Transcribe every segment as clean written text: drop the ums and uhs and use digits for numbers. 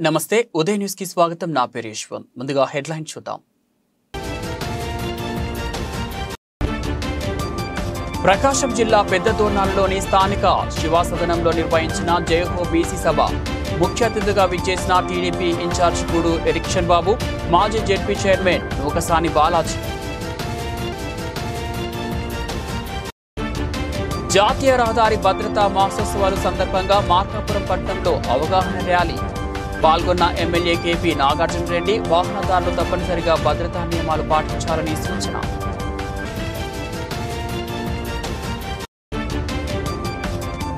నమస్తే ఉదయ్ న్యూస్ కి స్వాగతం నా పేరు యశ్వంత్ ముందుగా హెడ్లైన్ చూద్దాం ప్రకాశం జిల్లా పెద్దదోర్నాలలోని స్థానిక శివాసదనంలో నిర్వహించిన జయహో బీసీ సభ ముఖ్య అతిథిగా విచ్చేసిన టీడీపీ ఇన్ఛార్జ్ గూడు ఎరిక్షన్ బాబు మాజీ జెడ్పీ చైర్మన్ నూకసాని బాలాజీ జాతీయ రహదారి భద్రతా మాసోత్సవాలు సందర్భంగా మార్కాపురం పట్టణంలో అవగాహన ర్యాలీ పాల్గొన్న ఎమ్మెల్యే కేపీ నాగార్జున రెడ్డి వాహనదారులు తప్పనిసరిగా భద్రతా నియమాలు పాటించాలని సూచన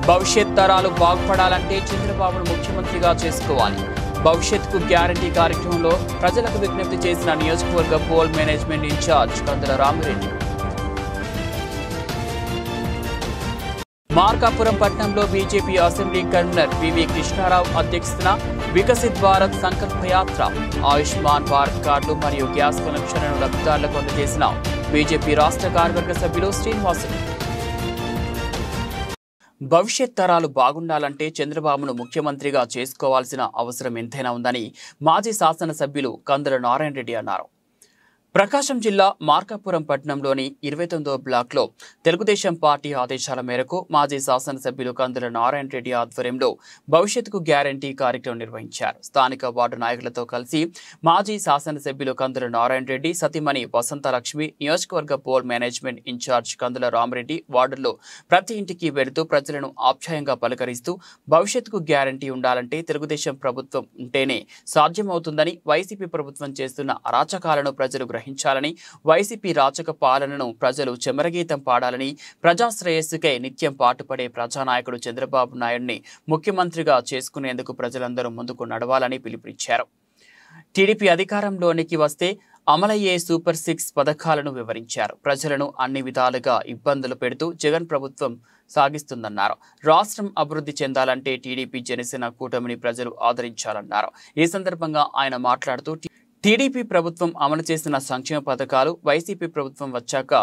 భవిష్యత్ తరాలు బాగుపడాలంటే చంద్రబాబును ముఖ్యమంత్రిగా చేసుకోవాలి భవిష్యత్కు గ్యారంటీ కార్యక్రమంలో ప్రజలకు విజ్ఞప్తి చేసిన నియోజకవర్గ poll management incharge Kandula Ramireddy Markapuram పట్టణంలో BJP assembly convener PV Krishnarao అధ్యక్షతన వికసిత్ భారత్ సంకల్ప యాత్ర ఆయుష్మాన్ భారత్ కార్డులు మరియు గ్యాస్ కనెక్షన్లను లబ్ధిదారులకు అందజేసిన బీజేపీ రాష్ట్ర కార్యవర్గ సభ్యులు శ్రీనివాసులు భవిష్యత్ తరాలు బాగుండాలంటే చంద్రబాబును ముఖ్యమంత్రిగా చేసుకోవాల్సిన అవసరం ఎంతైనా ఉందని మాజీ శాసనసభ్యులు కందుల నారాయణ రెడ్డి అన్నారు ప్రకాశం జిల్లా మార్కాపురం పట్టణంలోని 29వ బ్లాక్లో తెలుగుదేశం పార్టీ ఆదేశాల మేరకు మాజీ శాసనసభ్యులు కందుల నారాయణ రెడ్డి ఆధ్వర్యంలో భవిష్యత్తుకు గ్యారంటీ కార్యక్రమం నిర్వహించారు స్థానిక వార్డు నాయకులతో కలిసి మాజీ శాసనసభ్యులు కందుల నారాయణ రెడ్డి సతీమణి వసంతలక్ష్మి నియోజకవర్గ poll management incharge Kandula Ramireddy వార్డుల్లో ప్రతి ఇంటికి వెళుతూ ప్రజలను ఆప్యాయంగా పలకరిస్తూ భవిష్యత్తుకు గ్యారంటీ ఉండాలంటే తెలుగుదేశం ప్రభుత్వం ఉంటేనే సాధ్యమవుతుందని వైసీపీ ప్రభుత్వం చేస్తున్న అరాచకాలను ప్రజలు గ్రహించాలని వైసీపీ రాచక పాలనను ప్రజలు చెమరగీతం పాడాలని ప్రజాశ్రేయస్సుకై నిత్యం పాటుపడే ప్రజానాయకుడు చంద్రబాబు నాయుడిని ముఖ్యమంత్రిగా చేసుకునేందుకు ప్రజలందరూ ముందుకు నడవాలని పిలుపునిచ్చారు టీడీపీ అధికారంలోనికి వస్తే అమలయ్యే సూపర్ 6 పథకాలను వివరించారు ప్రజలను అన్ని విధాలుగా ఇబ్బందులు పెడుతూ జగన్ ప్రభుత్వం సాగిస్తుందన్నారు రాష్ట్రం అభివృద్ధి చెందాలంటే టీడీపీ జనసేన కూటమిని ప్రజలు ఆదరించాలన్నారు ఈ సందర్భంగా ఆయన మాట్లాడుతూ టీడీపీ ప్రభుత్వం అమలు చేసిన సంక్షేమ పథకాలు వైసీపీ ప్రభుత్వం వచ్చాక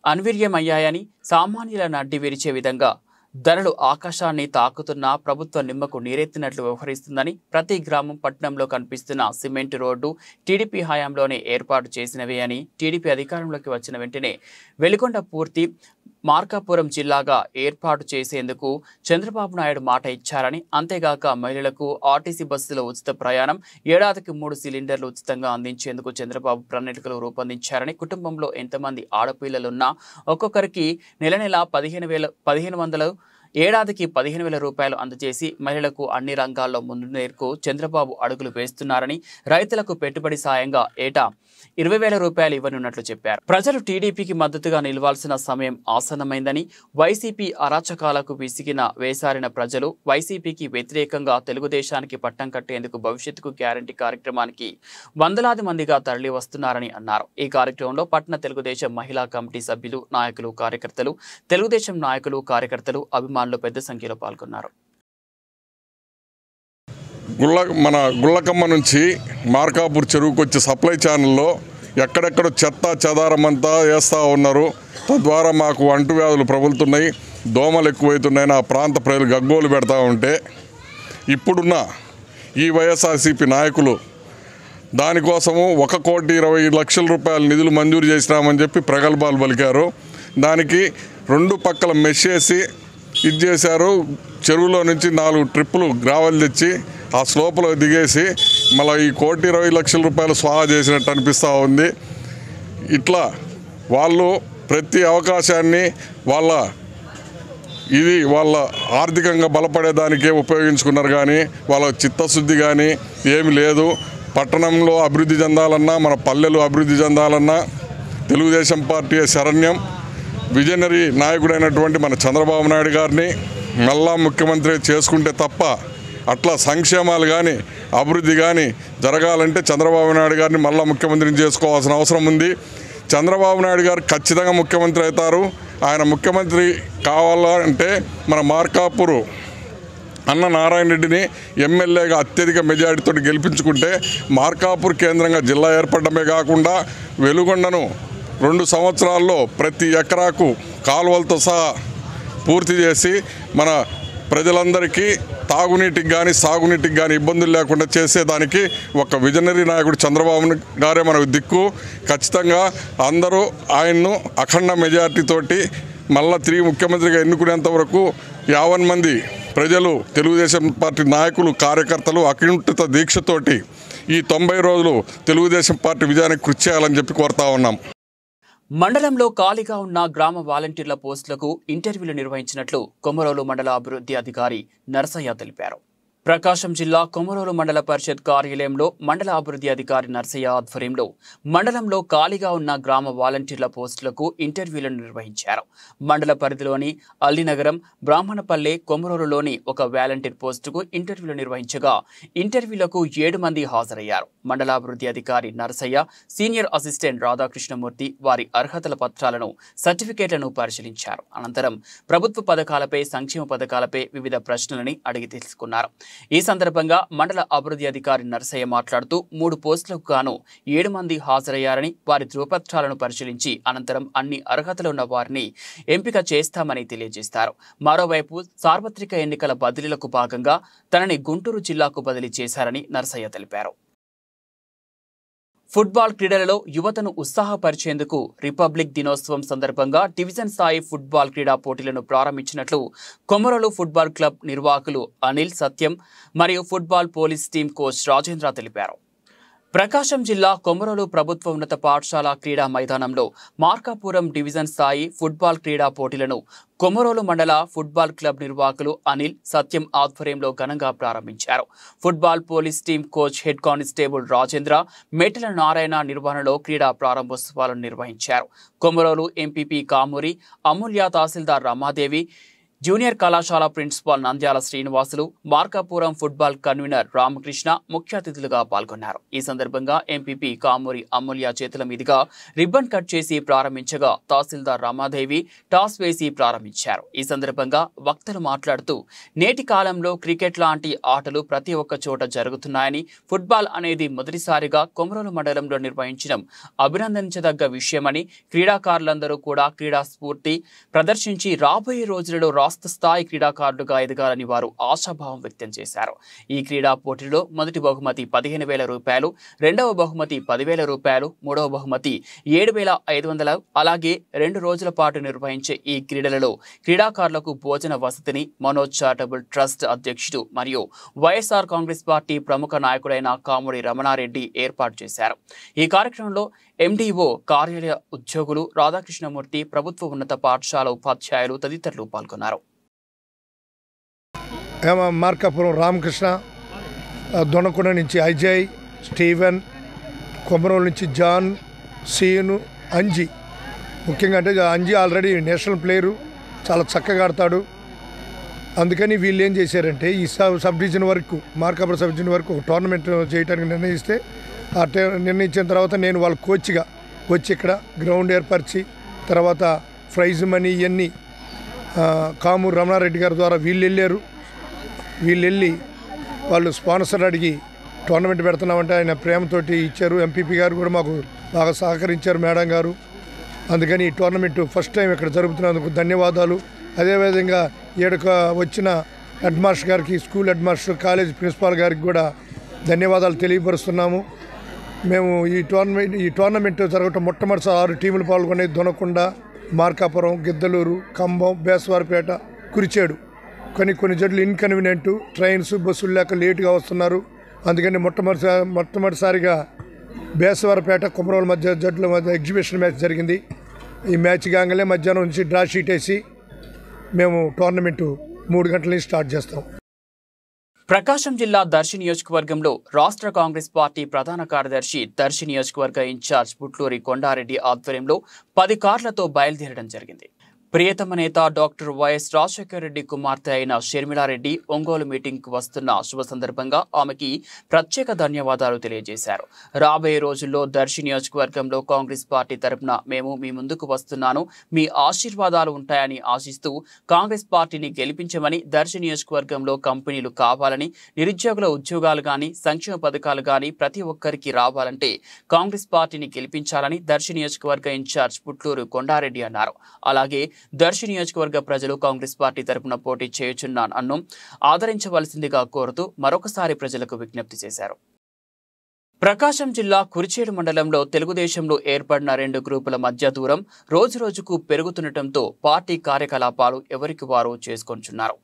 అన్వీర్యమయ్యాయని సామాన్యుల నడ్డి విరిచే విధంగా ధరలు ఆకాశాన్ని తాకుతున్న ప్రభుత్వ నిమ్మకు నీరెత్తినట్లు వ్యవహరిస్తుందని ప్రతి గ్రామం పట్టణంలో కనిపిస్తున్న సిమెంట్ రోడ్డు టీడీపీ హయాంలోనే ఏర్పాటు చేసినవే అని టీడీపీ అధికారంలోకి వచ్చిన వెంటనే వెలిగొండ పూర్తి మార్కాపురం జిల్లాగా ఏర్పాటు చేసేందుకు చంద్రబాబు నాయుడు మాట ఇచ్చారని అంతేగాక మహిళలకు ఆర్టీసీ బస్సులో ఉచిత ప్రయాణం ఏడాదికి 3 సిలిండర్లు ఉచితంగా అందించేందుకు చంద్రబాబు ప్రణాళికలు రూపొందించారని కుటుంబంలో ఎంతమంది ఆడపిల్లలున్నా ఒక్కొక్కరికి నెల 1500 ఏడాదికి 15,000 రూపాయలు అందజేసి మహిళలకు అన్ని రంగాల్లో ముందుకు చంద్రబాబు అడుగులు వేస్తున్నారని రైతులకు పెట్టుబడి సాయంగా ఏటా 20,000 రూపాయలు ఇవ్వనున్నట్లు చెప్పారు ప్రజలు టీడీపీకి మద్దతుగా నిలవాల్సిన సమయం ఆసన్నమైందని వైసీపీ అరాచకాలకు విసిగిన వేసారిన ప్రజలు వైసీపీకి వ్యతిరేకంగా తెలుగుదేశానికి పట్టం కట్టేందుకు భవిష్యత్తుకు గ్యారంటీ కార్యక్రమానికి వందలాది మందిగా తరలి వస్తున్నారని అన్నారు ఈ కార్యక్రమంలో పట్టణ తెలుగుదేశం మహిళా కమిటీ సభ్యులు నాయకులు కార్యకర్తలు తెలుగుదేశం నాయకులు కార్యకర్తలు అభిమానులు పెద్ద సంఖ్యలో పాల్గొన్నారు మన గుళ్ళకమ్మ నుంచి మార్కాపూర్ చెరువుకు వచ్చే సప్లై ఛానల్లో ఎక్కడెక్కడ చెత్త చెదారమంతా వేస్తూ ఉన్నారు తద్వారా మాకు అంటువ్యాధులు ప్రబలుతున్నాయి దోమలు ఎక్కువైతున్నాయి ఆ ప్రాంత ప్రజలు గగ్గోలు పెడతా ఉంటే ఇప్పుడున్న ఈ వైఎస్ఆర్సీపీ నాయకులు దానికోసము 1,20,00,000 రూపాయల నిధులు మంజూరు చేసినామని చెప్పి ప్రగల్భాలు పలికారు దానికి 2 పక్కల మెషేసి ఇది చేశారు చెరువులో నుంచి 4 ట్రిప్పులు గ్రావెల్ తెచ్చి ఆ స్లోపులో దిగేసి మళ్ళీ ఈ 1,20,00,000 రూపాయలు స్వాహా చేసినట్టు అనిపిస్తూ ఉంది ఇట్లా వాళ్ళు ప్రతి అవకాశాన్ని వాళ్ళ ఆర్థికంగా బలపడేదానికే ఉపయోగించుకున్నారు కానీ వాళ్ళ చిత్తశుద్ధి కానీ ఏమి లేదు పట్టణంలో అభివృద్ధి చెందాలన్నా మన పల్లెలు అభివృద్ధి చెందాలన్నా తెలుగుదేశం పార్టీ శరణ్యం విజనరీ నాయకుడైనటువంటి మన చంద్రబాబు నాయుడు గారిని మళ్ళా ముఖ్యమంత్రి చేసుకుంటే తప్ప అట్లా సంక్షేమాలు కానీ అభివృద్ధి కానీ జరగాలంటే చంద్రబాబు నాయుడు గారిని మళ్ళా ముఖ్యమంత్రిని చేసుకోవాల్సిన అవసరం ఉంది చంద్రబాబు నాయుడు గారు ఖచ్చితంగా ముఖ్యమంత్రి అవుతారు ఆయన ముఖ్యమంత్రి కావాలంటే మన మార్కాపూర్ అన్న నారాయణ రెడ్డిని ఎమ్మెల్యేగా అత్యధిక మెజారిటీతో గెలిపించుకుంటే మార్కాపూర్ కేంద్రంగా జిల్లా ఏర్పడమే కాకుండా వెలుగొండను 2 సంవత్సరాల్లో ప్రతి ఎకరాకు కాలువలతో సహా పూర్తి చేసి మన ప్రజలందరికీ తాగునీటికి కానీ సాగునీటికి కానీ ఇబ్బందులు లేకుండా చేసేదానికి ఒక విజనరీ నాయకుడు చంద్రబాబు గారే మనకు దిక్కు. ఖచ్చితంగా అందరూ ఆయన్ను అఖండ మెజార్టీతోటి మళ్ళా తిరిగి ముఖ్యమంత్రిగా ఎన్నుకునేంత వరకు 50 మంది ప్రజలు, తెలుగుదేశం పార్టీ నాయకులు, కార్యకర్తలు అకుంఠిత దీక్షతోటి ఈ 90 రోజులు తెలుగుదేశం పార్టీ విజయానికి కృషి చేయాలని చెప్పి కోరుతా ఉన్నాం. మండలంలో ఖాళీగా ఉన్న గ్రామ వాలంటీర్ల పోస్టులకు ఇంటర్వ్యూలు నిర్వహించినట్లు కొమరోలు మండల అభివృద్ధి అధికారి నరసయ్య తెలిపారు. ప్రకాశం జిల్లా కొమరోలు మండల పరిషత్ కార్యాలయంలో మండల అభివృద్ధి అధికారి నరసయ్య ఆధ్వర్యంలో మండలంలో ఖాళీగా ఉన్న గ్రామ వాలంటీర్ల పోస్టులకు ఇంటర్వ్యూలను నిర్వహించారు. మండల పరిధిలోని అల్లినగరం, బ్రాహ్మణపల్లె, కొమరోలులోని ఒక వాలంటీర్ పోస్టుకు ఇంటర్వ్యూలు నిర్వహించగా ఇంటర్వ్యూలకు 7 మంది హాజరయ్యారు. మండల అభివృద్ధి అధికారి నరసయ్య, సీనియర్ అసిస్టెంట్ రాధాకృష్ణమూర్తి వారి అర్హతల పత్రాలను, సర్టిఫికేట్లను పరిశీలించారు. అనంతరం ప్రభుత్వ పథకాలపై, సంక్షేమ పథకాలపై వివిధ ప్రశ్నలని అడిగి తెలుసుకున్నారు. ఈ సందర్భంగా మండల అభివృద్ధి అధికారి నరసయ్య మాట్లాడుతూ 3 పోస్టులకు గాను 7 మంది హాజరయ్యారని, వారి ధృవపత్రాలను పరిశీలించి అనంతరం అన్ని అర్హతలు ఉన్న వారిని ఎంపిక చేస్తామని తెలియజేశారు. మరోవైపు సార్వత్రిక ఎన్నికల బదిలీలకు భాగంగా తనని గుంటూరు జిల్లాకు బదిలీ చేశారని నరసయ్య తెలిపారు. ఫుట్బాల్ క్రీడలలో యువతను ఉత్సాహపరిచేందుకు రిపబ్లిక్ దినోత్సవం సందర్భంగా డివిజన్ స్థాయి ఫుట్బాల్ క్రీడా పోటీలను ప్రారంభించినట్లు కొమరోలు ఫుట్బాల్ క్లబ్ నిర్వాహకులు అనిల్, సత్యం మరియు football police team coach Rajendra తెలిపారు. ప్రకాశం జిల్లా కొమరోలు ప్రభుత్వ ఉన్నత పాఠశాల క్రీడా మైదానంలో మార్కాపురం డివిజన్ స్థాయి ఫుట్బాల్ క్రీడా పోటీలను కొమరోలు మండల ఫుట్బాల్ క్లబ్ నిర్వాహకులు అనిల్, సత్యం ఆధ్వర్యంలో ఘనంగా ప్రారంభించారు. Football police team coach head constable Rajendra, Metala Narayana నిర్వహణలో క్రీడా ప్రారంభోత్సవాలను నిర్వహించారు. కొమరోలు ఎంపీపీ కామూరి అమూల్య, తహసీల్దార్ రమాదేవి, జూనియర్ కళాశాల principal Nandyala Srinivasulu, Markapuram football convener Ramakrishna ముఖ్య అతిథులుగా పాల్గొన్నారు. ఈ సందర్భంగా ఎంపీపీ కామూరి అమూల్య చేతుల మీదుగా రిబ్బన్ కట్ చేసి ప్రారంభించగా తహసీల్దార్ రమాదేవి టాస్ వేసి ప్రారంభించారు. ఈ సందర్భంగా వక్తలు మాట్లాడుతూ నేటి కాలంలో క్రికెట్ లాంటి ఆటలు ప్రతి ఒక్క చోట జరుగుతున్నాయని, ఫుట్బాల్ అనేది మొదటిసారిగా కొమరోలు మండలంలో నిర్వహించడం అభినందించదగ్గ విషయమని, క్రీడాకారులందరూ కూడా క్రీడా స్ఫూర్తి ప్రదర్శించి రాబోయే రోజులలో రాష్ట్ర స్థాయి క్రీడాకారులుగా ఎదగాలని వారు ఆశాభావం వ్యక్తం చేశారు. ఈ క్రీడా పోటీలో మొదటి బహుమతి 15,000 రూపాయలు, రెండవ బహుమతి 10,000 రూపాయలు, మూడవ బహుమతి 7,500. అలాగే 2 రోజుల పాటు నిర్వహించే ఈ క్రీడలలో క్రీడాకారులకు భోజన వసతిని మనోజ్ చారిటబుల్ ట్రస్ట్ అధ్యక్షుడు మరియు వైఎస్ఆర్ కాంగ్రెస్ పార్టీ ప్రముఖ నాయకుడైన కామూరి రమణారెడ్డి ఏర్పాటు చేశారు. ఈ కార్యక్రమంలో ఎండిఓ కార్యాలయ ఉద్యోగులు, రాధాకృష్ణమూర్తి, ప్రభుత్వ ఉన్నత పాఠశాల ఉపాధ్యాయులు తదితరులు పాల్గొన్నారు. మార్కాపురం రామకృష్ణ, దొనకొండ నుంచి అజయ్, స్టీవెన్, కొమరోలు నుంచి జాన్, సీను, అంజీ. ముఖ్యంగా అంటే అంజీ ఆల్రెడీ నేషనల్ ప్లేయరు, చాలా చక్కగా ఆడతాడు. అందుకని వీళ్ళు ఏం చేశారంటే ఈ సబ్ డివిజన్ వరకు, మార్కాపురం సబ్ డివిజన్ వరకు ఒక టోర్నమెంట్ చేయడానికి నిర్ణయిస్తే నిర్ణయించిన తర్వాత నేను వాళ్ళ కోచ్గా వచ్చి ఇక్కడ గ్రౌండ్ ఏర్పరిచి తర్వాత ప్రైజ్ మనీ ఇవన్నీ కామూరు రమణారెడ్డి గారి ద్వారా వీళ్ళు వెళ్ళి వాళ్ళు స్పాన్సర్ అడిగి టోర్నమెంట్ పెడుతున్నామంటే ఆయన ప్రేమతోటి ఇచ్చారు. ఎంపీపీ గారు కూడా మాకు బాగా సహకరించారు, మేడం గారు. అందుకని ఈ టోర్నమెంట్ ఫస్ట్ టైం ఇక్కడ జరుగుతున్నందుకు ధన్యవాదాలు. అదేవిధంగా ఈడకు వచ్చిన హెడ్ మాస్టర్ గారికి, school head master, college principal గారికి కూడా ధన్యవాదాలు తెలియపరుస్తున్నాము. మేము ఈ టోర్నమెంట్ జరగటం మొట్టమొదటిసారి 6 టీములు పాల్గొనేది దొనకొండ, మార్కాపురం, గిద్దలూరు, ఖమ్మం, బేసవారిపేట, కురిచేడు. కొన్ని జట్లు ఇన్కన్వీనియంట్, ట్రైన్స్ బస్సులు లేక లేటుగా వస్తున్నారు. అందుకని మొట్టమొదటిసారిగా బేసవారిపేట, కొమరోలు మధ్య జట్ల మధ్య ఎగ్జిబిషన్ మ్యాచ్ జరిగింది. ఈ మ్యాచ్ కాగానే మధ్యాహ్నం నుంచి డ్రా షీట్ వేసి మేము టోర్నమెంటు 3 గంటల నుంచి స్టార్ట్ చేస్తాం. ప్రకాశం జిల్లా దర్శి నియోజకవర్గంలో రాష్ట్ర కాంగ్రెస్ పార్టీ ప్రధాన కార్యదర్శి, దర్శి నియోజకవర్గ ఇన్ఛార్జ్ పుట్లూరి కొండారెడ్డి ఆధ్వర్యంలో 10 కార్లతో బయలుదేరడం జరిగింది. ప్రియతమ నేత డాక్టర్ వైఎస్ రాజశేఖర రెడ్డి కుమార్తె అయిన షర్మిలారెడ్డి ఒంగోలు మీటింగ్కు వస్తున్న శుభ సందర్భంగా ఆమెకి ప్రత్యేక ధన్యవాదాలు తెలియజేశారు. రాబోయే రోజుల్లో దర్శి నియోజకవర్గంలో కాంగ్రెస్ పార్టీ తరపున మేము మీ ముందుకు వస్తున్నాను, మీ ఆశీర్వాదాలు ఉంటాయని ఆశిస్తూ కాంగ్రెస్ పార్టీని గెలిపించమని, దర్శి నియోజకవర్గంలో కంపెనీలు కావాలని, నిరుద్యోగుల ఉద్యోగాలు కానీ, సంక్షేమ పథకాలు కానీ ప్రతి ఒక్కరికి రావాలంటే కాంగ్రెస్ పార్టీని గెలిపించాలని దర్శి నియోజకవర్గ ఇన్ఛార్జ్ పుట్లూరు కొండారెడ్డి అన్నారు. అలాగే దర్శి నియోజకవర్గ ప్రజలు కాంగ్రెస్ పార్టీ తరపున పోటీ చేయుచున్న నన్ను ఆదరించవలసిందిగా కోరుతూ మరొకసారి ప్రజలకు విజ్ఞప్తి చేశారు. ప్రకాశం జిల్లా కురిచేడు మండలంలో తెలుగుదేశంలో ఏర్పడిన 2 గ్రూపుల మధ్య దూరం రోజురోజుకు పెరుగుతుండటంతో పార్టీ కార్యకలాపాలు ఎవరికి వారు చేసుకొంటున్నారు.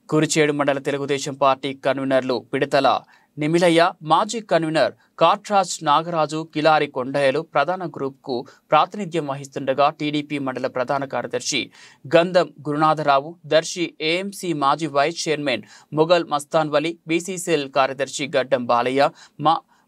కురిచేడు మండల తెలుగుదేశం పార్టీ కన్వీనర్లు పిడతల నిమిలయ్య, మాజీ కన్వీనర్ కాట్రాజ్ నాగరాజు, కిలారి కొండయ్యలు ప్రధాన గ్రూప్కు ప్రాతినిధ్యం వహిస్తుండగా టీడీపీ మండల ప్రధాన కార్యదర్శి గంధం గురునాథరావు, దర్శి ఏఎంసీ మాజీ వైస్ చైర్మన్ మొఘల్ మస్తాన్ వలి, బీసీసీఎల్ కార్యదర్శి గడ్డం బాలయ్య,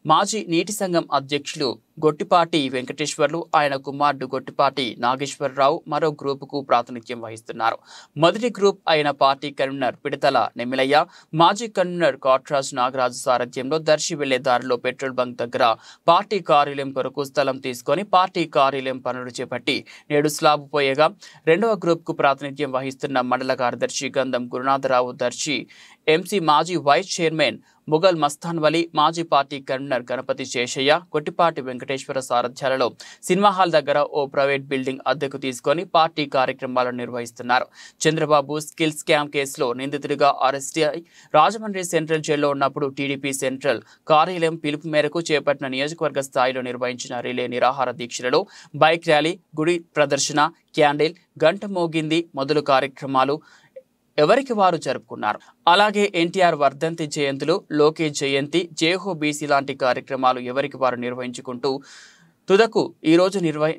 మాజీ నీటి సంఘం అధ్యక్షులు గొట్టిపాటి వెంకటేశ్వర్లు, ఆయన కుమారుడు గొట్టిపాటి నాగేశ్వరరావు మరో గ్రూపుకు ప్రాతినిధ్యం వహిస్తున్నారు. మొదటి గ్రూప్ అయిన పార్టీ కన్వీనర్ పిడతల నెమ్మిలయ్య, మాజీ కన్వీనర్ కాట్రాజ్ నాగరాజు సారథ్యంలో దర్శి వెళ్లే దారిలో పెట్రోల్ బంక్ దగ్గర పార్టీ కార్యాలయం కొరకు స్థలం తీసుకొని పార్టీ కార్యాలయం పనులు చేపట్టి నేడు స్లాబ్ పోయగా, రెండవ గ్రూప్కు ప్రాతినిధ్యం వహిస్తున్న మండల కార్యదర్శి గంధం గురునాథరావు, దర్శి ఎంసీ మాజీ వైస్ చైర్మన్ మొఘల్ మస్తాన్ వలి, మాజీ పార్టీ కన్వీనర్ గణపతి శేషయ్య, కొట్టిపాటి వెంకటేశ్వర సారథ్యాలలో సినిమా హాల్ దగ్గర ఓ ప్రైవేట్ బిల్డింగ్ అద్దెకు తీసుకొని పార్టీ కార్యక్రమాలను నిర్వహిస్తున్నారు. చంద్రబాబు స్కిల్ స్కామ్ కేసులో నిందితుడిగా అరెస్ట్ అయి రాజమండ్రి సెంట్రల్ జైల్లో ఉన్నప్పుడు టీడీపీ సెంట్రల్ కార్యాలయం పిలుపు మేరకు చేపట్టిన నియోజకవర్గ స్థాయిలో నిర్వహించిన రిలే నిరాహార దీక్షలలో బైక్ ర్యాలీ, గుడి ప్రదర్శన, క్యాండిల్, గంట మోగింది మొదలు కార్యక్రమాలు ఎవరికి వారు జరుపుకున్నారు. అలాగే ఎన్టీఆర్ వర్ధంతి జయంతులు, లోకేష్ జయంతి, జేహో బీసీ లాంటి కార్యక్రమాలు ఎవరికి వారు నిర్వహించుకుంటూ తుదకు ఈరోజు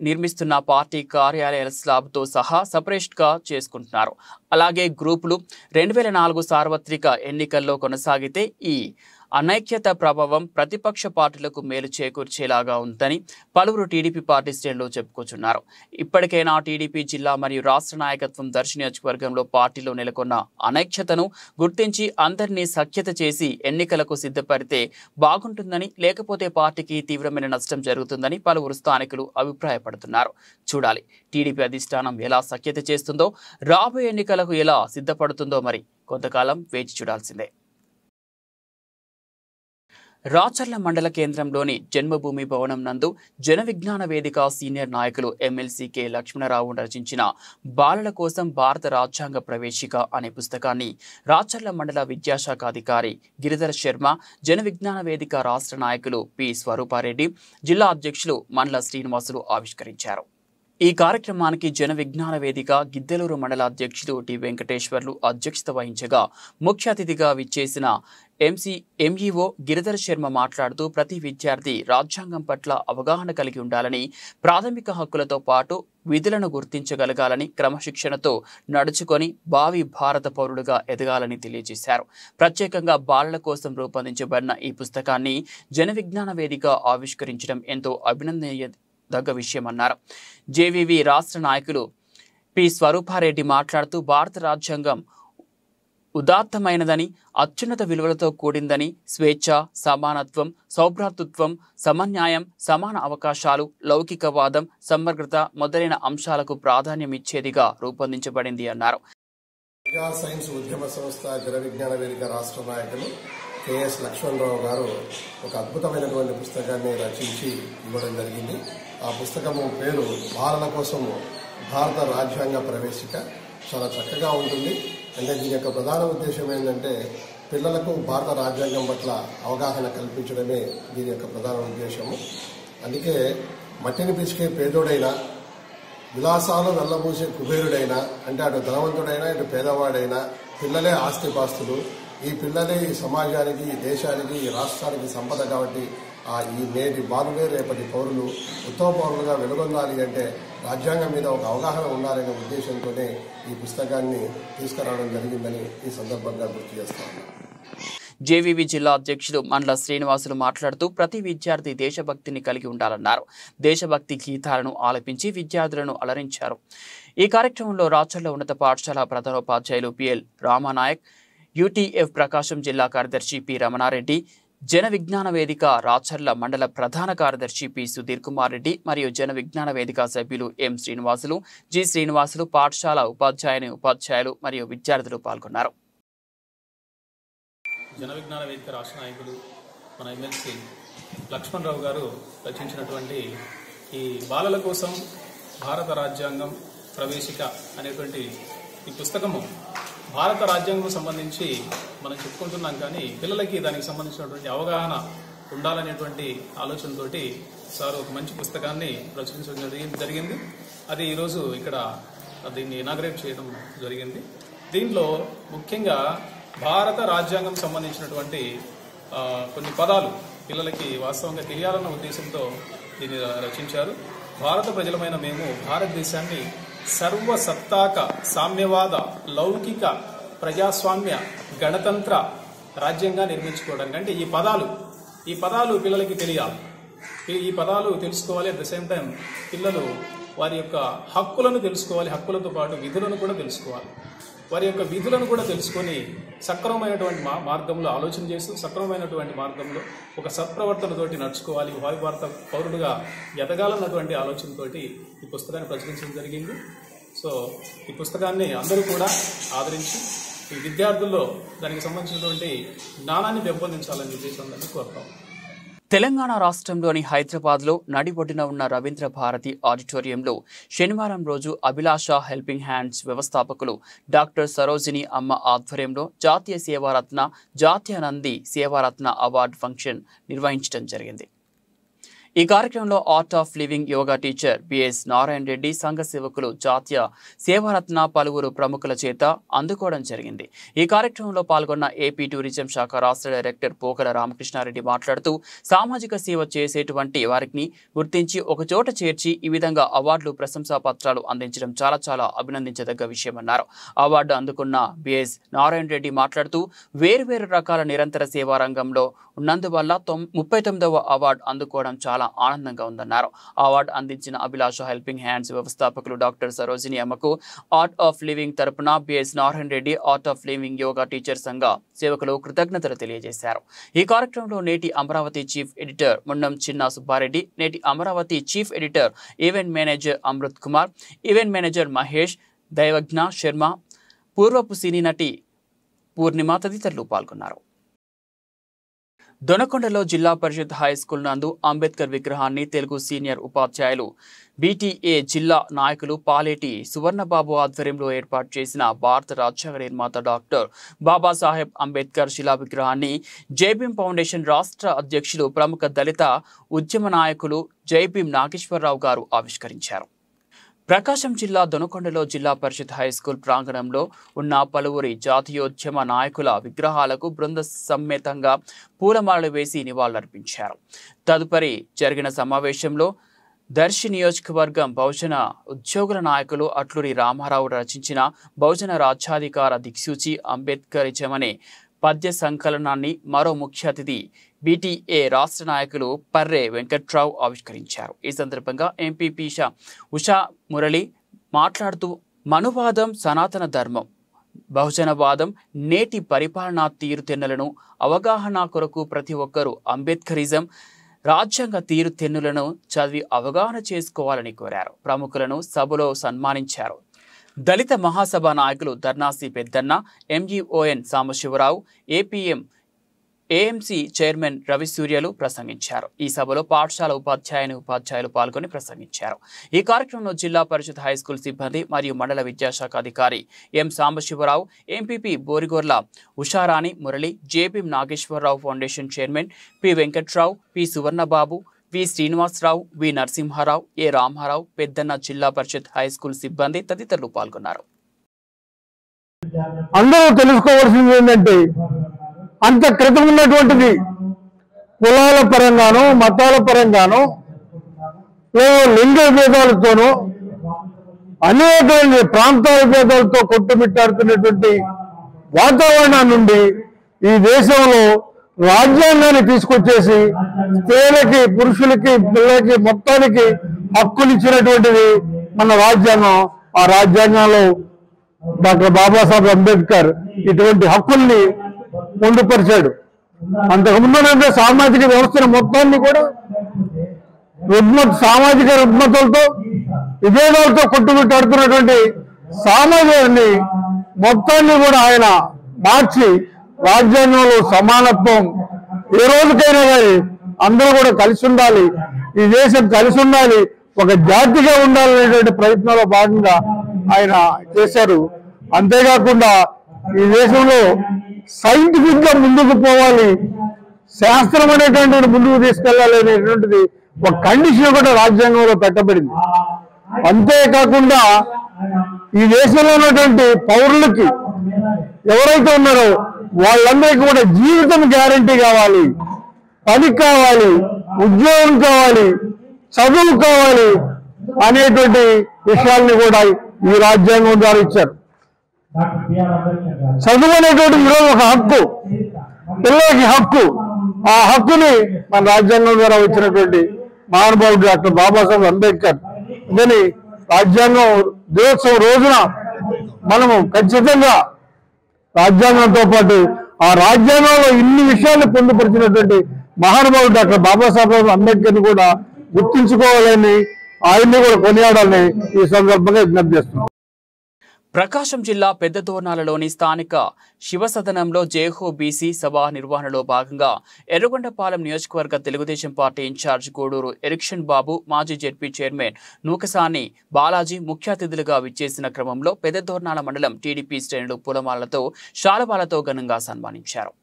నిర్మిస్తున్న పార్టీ కార్యాలయాల స్లాబ్తో సహా సపరేట్గా చేసుకుంటున్నారు. అలాగే గ్రూపులు 2004 సార్వత్రిక ఎన్నికల్లో కొనసాగితే ఈ అనైక్యత ప్రభావం ప్రతిపక్ష పార్టీలకు మేలు చేకూర్చేలాగా ఉందని పలువురు టీడీపీ పార్టీ శ్రేణులు చెప్పుకొచ్చున్నారు. ఇప్పటికైనా టీడీపీ జిల్లా మరియు రాష్ట్ర నాయకత్వం దర్శి నియోజకవర్గంలో పార్టీలో నెలకొన్న అనైక్యతను గుర్తించి అందరినీ సఖ్యత చేసి ఎన్నికలకు సిద్ధపడితే బాగుంటుందని, లేకపోతే పార్టీకి తీవ్రమైన నష్టం జరుగుతుందని పలువురు స్థానికులు అభిప్రాయపడుతున్నారు. చూడాలి టీడీపీ అధిష్టానం ఎలా సఖ్యత చేస్తుందో, రాబోయే ఎన్నికలకు ఎలా సిద్ధపడుతుందో మరి కొంతకాలం వేచి చూడాల్సిందే. రాచర్ల మండల కేంద్రంలోని జన్మభూమి భవనం నందు జన విజ్ఞాన వేదిక సీనియర్ నాయకులు ఎమ్మెల్సీ కె లక్ష్మణరావు రచించిన బాలల కోసం భారత రాజ్యాంగ ప్రవేశిక అనే పుస్తకాన్ని రాచర్ల మండల విద్యాశాఖ అధికారి గిరిధర్ శర్మ, జన విజ్ఞాన వేదిక రాష్ట్ర నాయకులు పి స్వరూపారెడ్డి, జిల్లా అధ్యక్షులు మండల శ్రీనివాసులు ఆవిష్కరించారు. ఈ కార్యక్రమానికి జన విజ్ఞాన వేదిక గిద్దెలూరు మండల అధ్యక్షులు టి వెంకటేశ్వర్లు అధ్యక్షత వహించగా, ముఖ్య అతిథిగా విచ్చేసిన ఎంఈఓ గిరిధర్ శర్మ మాట్లాడుతూ ప్రతి విద్యార్థి రాజ్యాంగం పట్ల అవగాహన కలిగి ఉండాలని, ప్రాథమిక హక్కులతో పాటు విధులను గుర్తించగలగాలని, క్రమశిక్షణతో నడుచుకొని భావి భారత పౌరుడుగా ఎదగాలని తెలియజేశారు. ప్రత్యేకంగా బాలల కోసం రూపొందించబడిన ఈ పుస్తకాన్ని జన విజ్ఞాన వేదిక ఆవిష్కరించడం ఎంతో అభినందనీయదగ్గ విషయమన్నారు. జేవీవి రాష్ట్ర నాయకులు పి స్వరూపారెడ్డి మాట్లాడుతూ భారత రాజ్యాంగం ఉదాత్తమైనదని, అత్యున్నత విలువలతో కూడిందని, స్వేచ్ఛ, సమానత్వం, సౌభ్రాతృత్వం, సమన్యాయం, సమాన అవకాశాలు, లౌకికవాదం, సమగ్రత మొదలైన అంశాలకు ప్రాధాన్యం ఇచ్చేదిగా రూపొందించబడింది అన్నారు. ప్రజా సైన్స్ ఉద్యమ సంస్థ జన విజ్ఞాన వేదిక రాష్ట్ర నాయకులు కెఎస్ లక్ష్మణరావు గారు ఒక అద్భుతమైనటువంటి పుస్తకాన్ని రచించి ఇవ్వడం జరిగింది. ఆ పుస్తకము పేరు బాలల కోసం భారత రాజ్యాంగ ప్రవేశిక. చాలా చక్కగా ఉంటుంది. అంటే దీని యొక్క ప్రధాన ఉద్దేశం ఏంటంటే పిల్లలకు భారత రాజ్యాంగం పట్ల అవగాహన కల్పించడమే దీని యొక్క ప్రధాన ఉద్దేశము. అందుకే మట్టిని పిసికే పేదోడైనా, విలాసాలు వెల్లబూసే కుబేరుడైనా, అంటే అటు ధనవంతుడైనా ఇటు పేదవాడైనా పిల్లలే ఆస్తిపాస్తులు. ఈ పిల్లలే ఈ సమాజానికి, ఈ దేశానికి, ఈ రాష్ట్రానికి సంపద. కాబట్టి ఈ నేటి బాలులే రేపటి పౌరులు, ఉత్తమ పౌరులుగా వెలుగొందాలి అంటే రాజ్యాంగం మీద ఒక అవగాహన ఉండాలనే ఉద్దేశంతోనే ఈ పుస్తకాన్ని తీసుకురావడం జరిగిందని ఈ సందర్భంగా గుర్తు చేస్తాను. జేవీవి జిల్లా అధ్యక్షులు మండల శ్రీనివాసులు మాట్లాడుతూ ప్రతి విద్యార్థి దేశభక్తిని కలిగి ఉండాలన్నారు. దేశభక్తి గీతాలను ఆలపించి విద్యార్థులను అలరించారు. ఈ కార్యక్రమంలో రాచర్ల ఉన్నత పాఠశాల ప్రధానోపాధ్యాయులు పిఎల్ రామానాయక్, యూటీఎఫ్ ప్రకాశం జిల్లా కార్యదర్శి పి రమణారెడ్డి, జన విజ్ఞాన వేదిక రాచర్ల మండల ప్రధాన కార్యదర్శి పి సుధీర్ కుమార్ రెడ్డి మరియు జన విజ్ఞాన వేదిక సభ్యులు ఎం శ్రీనివాసులు, జి శ్రీనివాసులు, పాఠశాల ఉపాధ్యాయులు మరియు విద్యార్థులు పాల్గొన్నారు. జన విజ్ఞాన వేదిక రాష్ట్ర నాయకులు మన ఎమ్మెల్సీ లక్ష్మణరావు గారు రచించినటువంటి ఈ బాలల కోసం భారత రాజ్యాంగం ప్రవేశిక అనేటువంటి ఈ పుస్తకము భారత రాజ్యాంగం సంబంధించి మనం చెప్పుకుంటున్నాం, కానీ పిల్లలకి దానికి సంబంధించినటువంటి అవగాహన ఉండాలనేటువంటి ఆలోచనతోటి సార్ ఒక మంచి పుస్తకాన్ని రచించడం జరిగింది. అది ఈరోజు ఇక్కడ దీన్ని ఇనాగ్రేట్ చేయడం జరిగింది. దీంట్లో ముఖ్యంగా భారత రాజ్యాంగం సంబంధించినటువంటి కొన్ని పదాలు పిల్లలకి వాస్తవంగా తెలియాలన్న ఉద్దేశంతో దీన్ని రచించారు. భారత ప్రజలమైన మేము భారతదేశాన్ని సర్వసత్తాక సామ్యవాద లౌకిక ప్రజాస్వామ్య గణతంత్ర రాజ్యంగా నిర్మించుకోవడానికి, అంటే ఈ పదాలు పిల్లలకి తెలియాలి. ఈ పదాలు తెలుసుకోవాలి. అట్ ద సేమ్ టైం పిల్లలు వారి యొక్క హక్కులను తెలుసుకోవాలి. హక్కులతో పాటు విధులను కూడా తెలుసుకోవాలి. వారి యొక్క విధులను కూడా తెలుసుకొని సక్రమమైనటువంటి మార్గంలో ఆలోచన చేస్తూ సక్రమమైనటువంటి మార్గంలో ఒక సత్ప్రవర్తనతోటి నడుచుకోవాలి. వారి భారత పౌరుడుగా ఎదగాలన్నటువంటి ఆలోచనతోటి ఈ పుస్తకాన్ని ప్రచురించడం జరిగింది. సో ఈ పుస్తకాన్ని అందరూ కూడా ఆదరించి ఈ విద్యార్థుల్లో దానికి సంబంధించినటువంటి జ్ఞానాన్ని పెంపొందించాలని చెప్పేసి అందరినీ కోరుతాం. తెలంగాణ రాష్ట్రంలోని హైదరాబాద్లో నడిబొడ్డున ఉన్న రవీంద్ర భారతి ఆడిటోరియంలో శనివారం రోజు అభిలాష హెల్పింగ్ హ్యాండ్స్ వ్యవస్థాపకులు డాక్టర్ సరోజిని అమ్మ ఆధ్వర్యంలో జాతీయ సేవారత్న జాతీయ నంది సేవారత్న అవార్డు ఫంక్షన్ నిర్వహించడం జరిగింది. ఈ కార్యక్రమంలో art of living yoga teacher B S Narayana Reddy, సంఘ సేవకులు జాతీయ సేవారత్న పలువురు ప్రముఖుల చేత అందుకోవడం జరిగింది. ఈ కార్యక్రమంలో పాల్గొన్న ఏపీ టూరిజం శాఖ రాష్ట్ర డైరెక్టర్ పోకల రామకృష్ణారెడ్డి మాట్లాడుతూ సామాజిక సేవ చేసేటువంటి వారిని గుర్తించి ఒక చోట చేర్చి ఈ విధంగా అవార్డులు ప్రశంసా పత్రాలు అందించడం చాలా అభినందించదగ్గ విషయమన్నారు. అవార్డు అందుకున్న బిఎస్ నారాయణ రెడ్డి మాట్లాడుతూ వేర్వేరు రకాల నిరంతర సేవా రంగంలో ఉన్నందువల్ల 39వ అవార్డు అందుకోవడం చాలా ఆనందంగా ఉందన్నారు. అవార్డు అందించిన అభిలాష హెల్పింగ్ హ్యాండ్స్ వ్యవస్థాపకులు డాక్టర్ సరోజిని అమ్మకు ఆర్ట్ ఆఫ్ లివింగ్ తరపున B S Narayana Reddy art of living yoga teacher సంఘ సేవకులు కృతజ్ఞతలు తెలియజేశారు. ఈ కార్యక్రమంలో నేటి అమరావతి చీఫ్ ఎడిటర్ మున్నం చిన్న సుబ్బారెడ్డి, నేటి Amaravati chief editor event manager Amrit Kumar, event manager Mahesh, Daivajna Sharma, పూర్వపు సినీ నటి పూర్ణిమ తదితరులు పాల్గొన్నారు. దొనకొండలో జిల్లా పరిషత్ హై స్కూల్ నందు అంబేద్కర్ విగ్రహాన్ని తెలుగు సీనియర్ ఉపాధ్యాయులు బీటీఏ జిల్లా నాయకులు పాలేటి సువర్ణబాబు ఆధ్వర్యంలో ఏర్పాటు చేసిన భారత రాజ్యాంగ నిర్మాత డాక్టర్ బాబాసాహెబ్ అంబేద్కర్ శిలా విగ్రహాన్ని జైభీం ఫౌండేషన్ రాష్ట్ర అధ్యక్షులు ప్రముఖ దళిత ఉద్యమ నాయకులు జైభీం నాగేశ్వరరావు గారు ఆవిష్కరించారు. ప్రకాశం జిల్లా దొనకొండలో జిల్లా పరిషత్ హై స్కూల్ ప్రాంగణంలో ఉన్న పలువురి జాతీయోద్యమ నాయకుల విగ్రహాలకు బృంద సమేతంగా పూలమాలలు వేసి నివాళులర్పించారు. తదుపరి జరిగిన సమావేశంలో దర్శి నియోజకవర్గం బహుజన ఉద్యోగుల నాయకులు అట్లూరి రామారావు రచించిన బహుజన రాజ్యాధికార దిక్సూచి అంబేద్కరిజం అనే పద్య సంకలనాన్ని మరో ముఖ్య అతిథి బీటీఏ రాష్ట్ర నాయకులు పర్రే వెంకట్రావు ఆవిష్కరించారు. ఈ సందర్భంగా ఎంపీపీ ఉషా మురళి మాట్లాడుతూ మనువాదం సనాతన ధర్మం, బహుజనవాదం నేటి పరిపాలనా తీరుతెన్నులను అవగాహన కొరకు ప్రతి ఒక్కరూ అంబేద్కరిజం రాజ్యాంగ తీరుతెన్నులను చదివి అవగాహన చేసుకోవాలని కోరారు. ప్రముఖులను సభలో సన్మానించారు. దళిత మహాసభ నాయకులు ధర్నాసి పెద్దన్న, ఎంజీఓఎన్ సాంబశివరావు, ఏఎంసీ చైర్మన్ రవిసూర్యలు ప్రసంగించారు. ఈ సభలో పాఠశాల ఉపాధ్యాయులు పాల్గొని ప్రసంగించారు. ఈ కార్యక్రమంలో జిల్లా పరిషత్ హైస్కూల్ సిబ్బంది మరియు మండల విద్యాశాఖ అధికారి ఎం సాంబశివరావు, ఎంపీపీ బోరిగోర్ల ఉషారాణి మురళి, జేబీం Nageswararao foundation chairman P Venkatrao, P Suvarnababu, V Srinivasarao, V Narasimharao, A Ramarao, Peddanna, zilla Parishad high school సిబ్బంది తదితరులు పాల్గొన్నారు. అందరూ తెలుసుకోవాల్సింది ఏంటంటే అంత క్రితం ఉన్నటువంటిది కులాల పరంగానో మతాల పరంగానో లింగ భేదాలతోనూ అనేక ప్రాంతాల భేదాలతో కొట్టుమిట్టాడుతున్నటువంటి వాతావరణం నుండి ఈ దేశంలో రాజ్యాంగాన్ని తీసుకొచ్చేసి స్త్రీలకి, పురుషులకి, పిల్లలకి మొత్తానికి హక్కునిచ్చినటువంటిది మన రాజ్యాంగం. ఆ రాజ్యాంగంలో డాక్టర్ బాబాసాహెబ్ అంబేద్కర్ ఇటువంటి హక్కుల్ని పొందుపరిచాడు. అంతకుముందు సామాజిక వ్యవస్థను మొత్తాన్ని కూడా సామాజిక రుగ్మతలతో విభేదాలతో కొట్టుమిట్టాడుతున్నటువంటి సమాజాన్ని మొత్తాన్ని కూడా ఆయన మార్చి రాజ్యాంగంలో సమానత్వం, ఏ రోజుకైనా కానీ అందరూ కూడా కలిసి ఉండాలి, ఈ దేశం కలిసి ఉండాలి, ఒక జాతిగా ఉండాలనేటువంటి ప్రయత్నంలో భాగంగా ఆయన చేశారు. అంతేకాకుండా ఈ దేశంలో సైంటిఫిక్ గా ముందుకు పోవాలి, శాస్త్రం అనేటువంటిది ముందుకు తీసుకెళ్లాలి అనేటువంటిది ఒక కండిషన్ కూడా రాజ్యాంగంలో పెట్టబడింది. అంతేకాకుండా ఈ దేశంలో ఉన్నటువంటి పౌరులకి ఎవరైతే ఉన్నారో వాళ్ళందరికీ కూడా జీవితం గ్యారంటీ కావాలి, పని కావాలి, ఉద్యోగం కావాలి, చదువు కావాలి అనేటువంటి విషయాల్ని కూడా ఈ రాజ్యాంగం ద్వారా ఇచ్చారు. చదువు అనేటువంటి ఈరోజు ఒక హక్కు, పిల్లలకి హక్కు. ఆ హక్కుని మన రాజ్యాంగం ద్వారా వచ్చినటువంటి మహానుభావుడు డాక్టర్ బాబాసాహెబ్ అంబేద్కర్ దీని రాజ్యాంగం దినోత్సవం రోజున మనము ఖచ్చితంగా రాజ్యాంగంతో పాటు ఆ రాజ్యాంగంలో ఇన్ని విషయాలు పొందుపరిచినటువంటి మహానుభావుడు డాక్టర్ బాబాసాహెబ్ అంబేద్కర్ని కూడా గుర్తించుకోవాలని, ఆయన్ని కూడా కొనియాడాలని ఈ సందర్భంగా విజ్ఞప్తి చేస్తున్నాం. ప్రకాశం జిల్లా పెద్దదోర్నాలలోని స్థానిక శివసదనంలో జేహో బీసీ సభ నిర్వహణలో భాగంగా ఎర్రగొండపాలెం నియోజకవర్గ తెలుగుదేశం పార్టీ ఇన్ఛార్జ్ గూడూరు ఎరిక్షన్ బాబు, మాజీ జెడ్పీ చైర్మన్ నూకసాని బాలాజీ ముఖ్య అతిథులుగా విచ్చేసిన క్రమంలో పెద్దదోర్నాల మండలం టీడీపీ శ్రేణులు పూలమాలతో, శాలువాలతో ఘనంగా సన్మానించారు.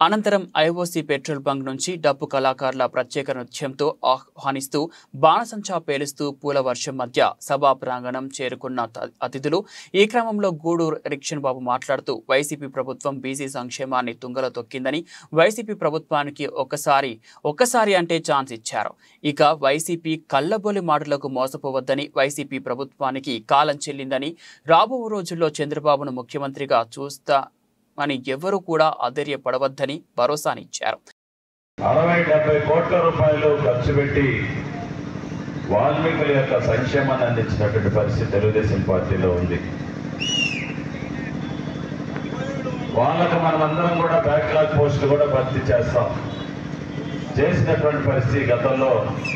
అనంతరం ఐఓసీ పెట్రోల్ బంక్ నుంచి డప్పు కళాకారుల ప్రత్యేక నృత్యంతో ఆహ్వానిస్తూ బాణసంచా పేలుస్తూ పూల వర్షం మధ్య సభా ప్రాంగణం చేరుకున్న అతిథులు. ఈ క్రమంలో గూడూరు ఎరిక్షన్ బాబు మాట్లాడుతూ వైసీపీ ప్రభుత్వం బీసీ సంక్షేమాన్ని తుంగలో తొక్కిందని, వైసీపీ ప్రభుత్వానికి ఒక్కసారి అంటే ఛాన్స్ ఇచ్చారు. ఇక వైసీపీ కళ్ళబొలి మాటలకు మోసపోవద్దని, వైసీపీ ప్రభుత్వానికి కాలం చెల్లిందని, రాబో రోజుల్లో చంద్రబాబును ముఖ్యమంత్రిగా చూస్తా అని ఎవరు కూడా ఆశ్చర్యపడవద్దని భరోసానిచ్చారు. 60-70 కోట్ల రూపాయలు ఖర్చు పెట్టి వాల్మీకుల యొక్క సంక్షేమాన్ని అందించినటువంటి పరిస్థితి తెలుగుదేశం పార్టీలో ఉంది. వాళ్ళకు మనమందరం కూడా బ్యాక్లాగ్ పోస్టులు కూడా భర్తీ చేసినటువంటి పరిస్థితి గతంలో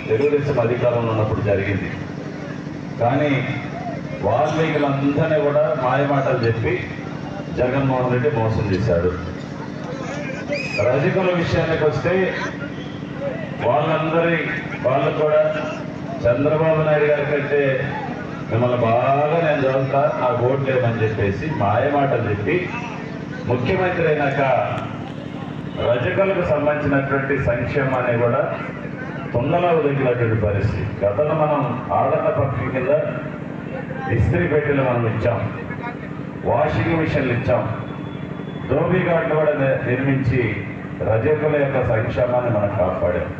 తెలుగుదేశం అధికారంలో ఉన్నప్పుడు జరిగింది. కానీ వాల్మీకులందరినీ కూడా మాయమాటలు చెప్పి జగన్మోహన్ రెడ్డి మోసం చేశాడు. రజకుల విషయానికి వస్తే వాళ్ళు కూడా చంద్రబాబు నాయుడు గారి కంటే మిమ్మల్ని బాగా నేను చదువుతా, నాకు ఓటు లేదని చెప్పేసి మాయమాటలు చెప్పి ముఖ్యమంత్రి అయినాక రజకులకు సంబంధించినటువంటి సంక్షేమాన్ని కూడా తొందరలో వదిలినటువంటి పరిస్థితి. గతంలో మనం ఆదరణ పక్షి కింద ఇస్త్రీ పెట్టెలు మనం ఇచ్చాం, వాషింగ్ మిషన్లు ఇచ్చాం, ధోబీ ఘాట్లు కూడా నిర్మించి రజకుల యొక్క సంక్షేమాన్ని మనం కాపాడాం.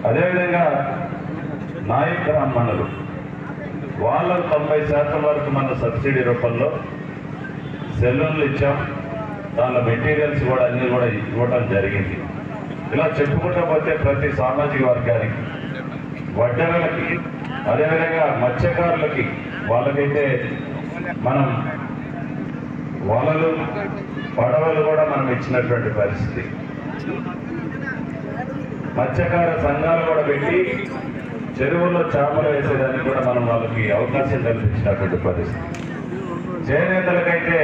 అదేవిధంగా నాయక బ్రాహ్మణులు వాళ్ళకు 90% వరకు మనం సబ్సిడీ రూపంలో సెలూన్లు ఇచ్చాం, దానిలో మెటీరియల్స్ కూడా అన్నీ కూడా ఇవ్వడం జరిగింది. ఇలా చెప్పుకుంటూ పోతే ప్రతి సామాజిక వర్గానికి, వడ్డెరలకి, అదేవిధంగా మత్స్యకారులకి, వాళ్ళకైతే మనం వలలు, పడవలు కూడా మనం ఇచ్చినటువంటి పరిస్థితి. మత్స్యకార సంఘాలు కూడా పెట్టి చెరువుల్లో చేపలు వేసేదానికి కూడా మనం వాళ్ళకి అవకాశం కల్పించినటువంటి పరిస్థితి. చేనేతలకైతే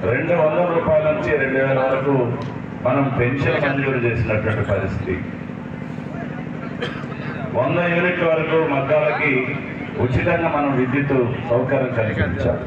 200 రూపాయల నుంచి 2000 వరకు మనం పెన్షన్ మంజూరు చేసినటువంటి పరిస్థితి. 100 యూనిట్ల వరకు మగ్గాలకి ఉచితంగా మనం విద్యుత్ సౌకర్యం కల్పించాలి.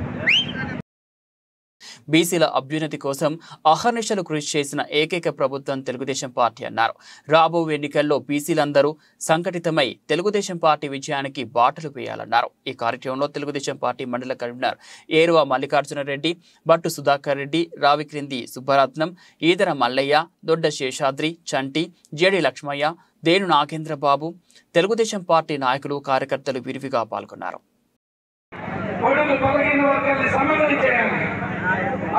బీసీల అభ్యున్నతి కోసం అహర్నిశలు కృషి చేసిన ఏకైక ప్రభుత్వం తెలుగుదేశం పార్టీ అన్నారు. రాబో ఎన్నికల్లో బీసీలందరూ సంఘటితమై తెలుగుదేశం పార్టీ విజయానికి బాటలు వేయాలన్నారు. ఈ కార్యక్రమంలో తెలుగుదేశం పార్టీ మండల కన్వీనర్ ఏరువ మల్లికార్జున రెడ్డి, బట్టు సుధాకర్ రెడ్డి, రావిక్రింది సుబ్బరత్నం, ఈదర మల్లయ్య, దొడ్డ శేషాద్రి, చంటి, జేడి లక్ష్మయ్య, దేను నాగేంద్రబాబు, తెలుగుదేశం పార్టీ నాయకులు, కార్యకర్తలు విరివిగా పాల్గొన్నారు.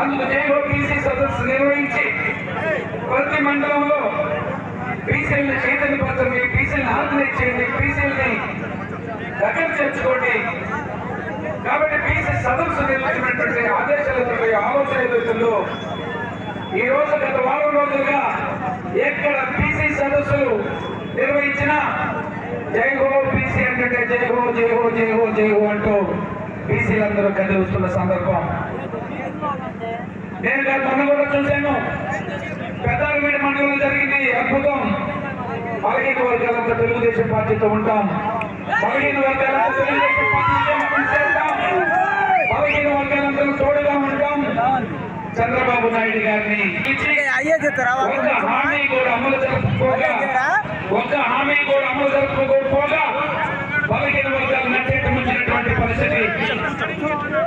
అందుకు జైగో బీసీ సదస్సు నిర్వహించి ప్రతి మండలంలో బీసీలను చైతన్యపరచండి, బీసీలను ఆర్గనైజ్ చేయండి, బీసీలని దగ్గర చేర్చుకోండి. కాబట్టి బీసీ సదస్సు నిర్వహించినటువంటి ఆదేశాలతో, ఆలోచన ఏదైతుందో ఈ రోజు గత వారం రోజులుగా ఎక్కడ బీసీ సదస్సులు నిర్వహించినా జైగో బీసీ అంటే జైగో జైగో జైగో జైగో అంటూ బీసీలందరూ కదిలిస్తున్న సందర్భం. నేను మొన్న కూడా చూశాను, పెద్దారపేట మండలంలో జరిగింది అద్భుతం. 15 వర్గాలంతా తెలుగుదేశం పార్టీతో ఉంటాం. బలహీన వర్గాలంతా తెలుగుదేశం పార్టీ కృషి చేస్తాం. బలహీన వర్గాలంతా తోడుగా ఉంటాం. చంద్రబాబు నాయుడు గారిని ఒక్క హామీ కూడా అమలు జరుపుకోకపోగా బలహీన వర్గాలు నట్టేట ముంచినటువంటి పరిస్థితి.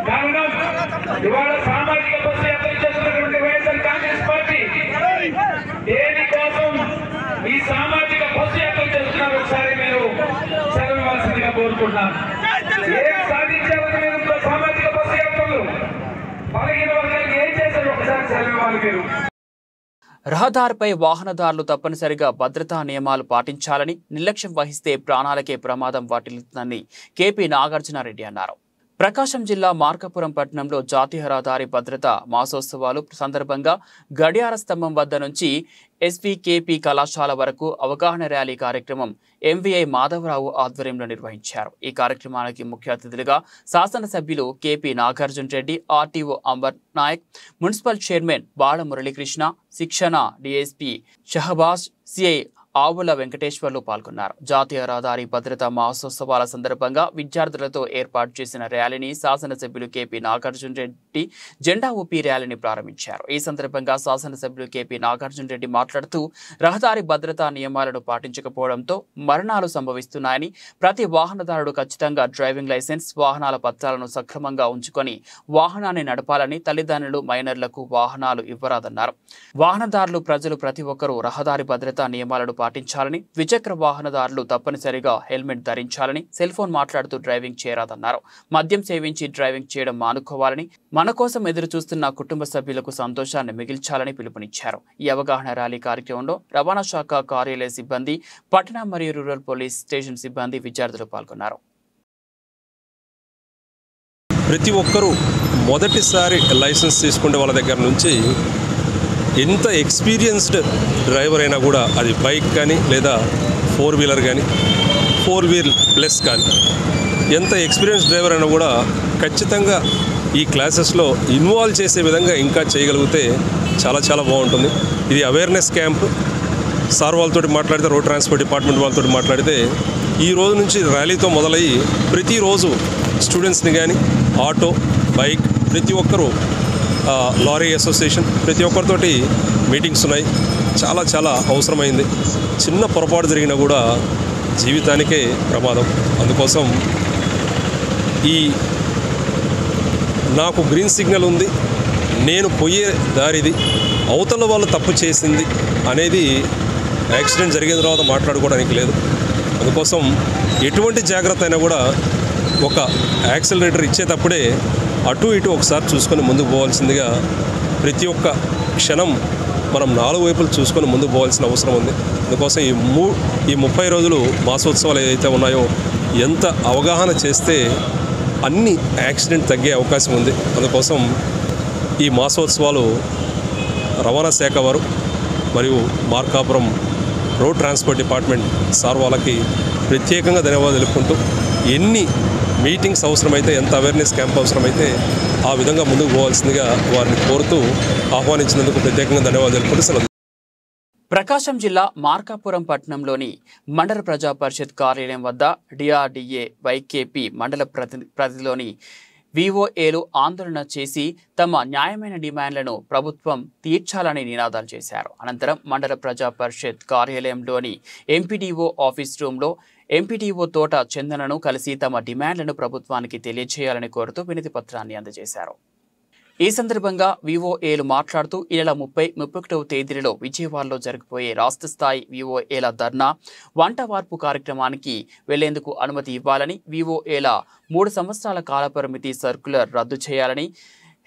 కారణం ఇవాళ సామాజిక బస్సు యాత్ర చేస్తున్నటువంటి వైఎస్ఆర్ కాంగ్రెస్ పార్టీ దేనికోసం ఈ సామాజిక బస్సు యాత్ర చేస్తున్నారు ఒకసారి మీరు సెలవివ్వాల్సిందిగా కోరుకుంటున్నాను. ఏం సాధించాలని మీరు సామాజిక బస్సు యాత్రలు బలహీన వర్గాలకు ఏం చేశారు ఒకసారి సెలవివ్వాలి మీరు. రహదారిపై వాహనదారులు తప్పనిసరిగా భద్రతా నియమాలు పాటించాలని, నిర్లక్ష్యం వహిస్తే ప్రాణాలకే ప్రమాదం వాటిల్లుతుందని కేపీ నాగార్జునారెడ్డి అన్నారు. ప్రకాశం జిల్లా మార్కాపురం పట్టణంలో జాతీయ రహదారి భద్రతా మాసోత్సవాలు సందర్భంగా గడియార స్తంభం వద్ద నుంచి ఎస్వీకేపీ కళాశాల వరకు అవగాహన ర్యాలీ కార్యక్రమం ఎంవీఐ మాధవరావు ఆధ్వర్యంలో నిర్వహించారు. ఈ కార్యక్రమానికి ముఖ్య అతిథులుగా శాసనసభ్యులు KP Nagarjuna Reddy, RTO Ambar Nayak, municipal chairman Bala Muralikrishna, శిక్షణ డీఎస్పీ షహబాజ్, సిఐ ఆవుల వెంకటేశ్వర్లు పాల్గొన్నారు. జాతీయ రహదారి భద్రతా మహోత్సవాల సందర్భంగా విద్యార్థులతో ఏర్పాటు చేసిన ర్యాలీని శాసనసభ్యులు కేపీ నాగార్జునరెడ్డి జెండా ఊపి ర్యాలీని ప్రారంభించారు. ఈ సందర్భంగా శాసనసభ్యులు కేపీ నాగార్జునరెడ్డి మాట్లాడుతూ రహదారి భద్రతా నియమాలను పాటించకపోవడంతో మరణాలు సంభవిస్తున్నాయని, ప్రతి వాహనదారుడు ఖచ్చితంగా డ్రైవింగ్ లైసెన్స్, వాహనాల పత్రాలను సక్రమంగా ఉంచుకొని వాహనాన్ని నడపాలని, తల్లిదండ్రులు మైనర్లకు వాహనాలు ఇవ్వరాదన్నారు. వాహనదారులు ప్రజలు ప్రతి ఒక్కరూ రహదారి భద్రతా నియమాలను పాటించాలని, ద్విచక్ర వాహనదారులు తప్పనిసరిగా హెల్మెట్ ధరించాలని, సెల్ ఫోన్ మాట్లాడుతూ డ్రైవింగ్ చేయరాదన్నారు. మద్యం సేవించి డ్రైవింగ్ చేయడం మానుకోవాలని, మన కోసం ఎదురు చూస్తున్న కుటుంబ సభ్యులకు సంతోషాన్ని మిగిల్చాలని పిలుపునిచ్చారు. ఈ అవగాహన ర్యాలీ కార్యక్రమంలో రవాణా శాఖ కార్యాలయ సిబ్బంది, పట్టణ మరియు రూరల్ పోలీస్ స్టేషన్ సిబ్బంది, విద్యార్థులు పాల్గొన్నారు. ప్రతి ఒక్కరూ మొదటిసారి లైసెన్స్ తీసుకునే వాళ్ళ దగ్గర నుంచి ఎంత ఎక్స్పీరియన్స్డ్ డ్రైవర్ అయినా కూడా, అది బైక్ కానీ లేదా 4 వీలర్ కానీ 4 వీల్ ప్లస్ కానీ, ఎంత ఎక్స్పీరియన్స్ డ్రైవర్ అయినా కూడా ఖచ్చితంగా ఈ క్లాసెస్లో ఇన్వాల్వ్ చేసే విధంగా ఇంకా చేయగలిగితే చాలా చాలా బాగుంటుంది. ఇది అవేర్నెస్ క్యాంప్. సార్ వాళ్ళతో మాట్లాడితే, రోడ్ ట్రాన్స్పోర్ట్ డిపార్ట్మెంట్ వాళ్ళతో మాట్లాడితే ఈ రోజు నుంచి ర్యాలీతో మొదలయ్యి ప్రతిరోజు స్టూడెంట్స్ని కానీ, ఆటో, బైక్, ప్రతి ఒక్కరూ, లారీ అసోసియేషన్, ప్రతి ఒక్కరితోటి మీటింగ్స్ ఉన్నాయి. చాలా చాలా అవసరమైంది. చిన్న పొరపాటు జరిగినా కూడా జీవితానికే ప్రమాదం. అందుకోసం ఈ నాకు గ్రీన్ సిగ్నల్ ఉంది, నేను పోయే దారిది, అవతల వాళ్ళు తప్పు చేసింది అనేది యాక్సిడెంట్ జరిగిన తర్వాత మాట్లాడుకోవడానికి లేదు. అందుకోసం ఎటువంటి జాగ్రత్త అయినా కూడా ఒక యాక్సిలరేటర్ ఇచ్చేటప్పుడే అటు ఇటు ఒకసారి చూసుకొని ముందుకు పోవాల్సిందిగా, ప్రతి ఒక్క క్షణం మనం 4 వైపులు చూసుకొని ముందుకు పోవాల్సిన అవసరం ఉంది. అందుకోసం ఈ 30 రోజులు మాసోత్సవాలు ఏదైతే ఉన్నాయో, ఎంత అవగాహన చేస్తే అన్ని యాక్సిడెంట్ తగ్గే అవకాశం ఉంది. అందుకోసం ఈ మాసోత్సవాలు రవాణా శాఖ వారు మరియు Markapuram road transport department sir వాళ్ళకి ప్రత్యేకంగా ధన్యవాదాలు తెలుపుకుంటూ, ఎన్ని మీటింగ్స్ అవసరమైతే, ఎంత అవేర్నెస్ క్యాంప్ అవసరమైతే ఆ విధంగా ముందుకు పోవాల్సిందిగా వారిని కోరుతూ ఆహ్వానించినందుకు ప్రత్యేకంగా ధన్యవాదాలు తెలుపుకుంటూ. ప్రకాశం జిల్లా మార్కాపురం పట్టణంలోని మండల ప్రజా పరిషత్ కార్యాలయం వద్ద డిఆర్డీఏ వైకేపీ మండల పరిధిలోని విఓఏలు ఆందోళన చేసి తమ న్యాయమైన డిమాండ్లను ప్రభుత్వం తీర్చాలని నినాదాలు చేశారు. అనంతరం మండల ప్రజా పరిషత్ కార్యాలయంలోని ఎంపీడీఓ ఆఫీస్ రూమ్లో ఎంపీడీఓ తోట చందనను కలిసి తమ డిమాండ్లను ప్రభుత్వానికి తెలియజేయాలని కోరుతూ వినతి పత్రాన్ని అందజేశారు. ఈ సందర్భంగా విఓఏలు మాట్లాడుతూ ఈ నెల 30-31వ తేదీలలో విజయవాడలో జరగబోయే రాష్ట్ర స్థాయి విఓఏల ధర్నా, వంట వార్పు కార్యక్రమానికి వెళ్లేందుకు అనుమతి ఇవ్వాలని, విఓఏల 3 సంవత్సరాల కాలపరిమితి సర్క్యులర్ రద్దు చేయాలని,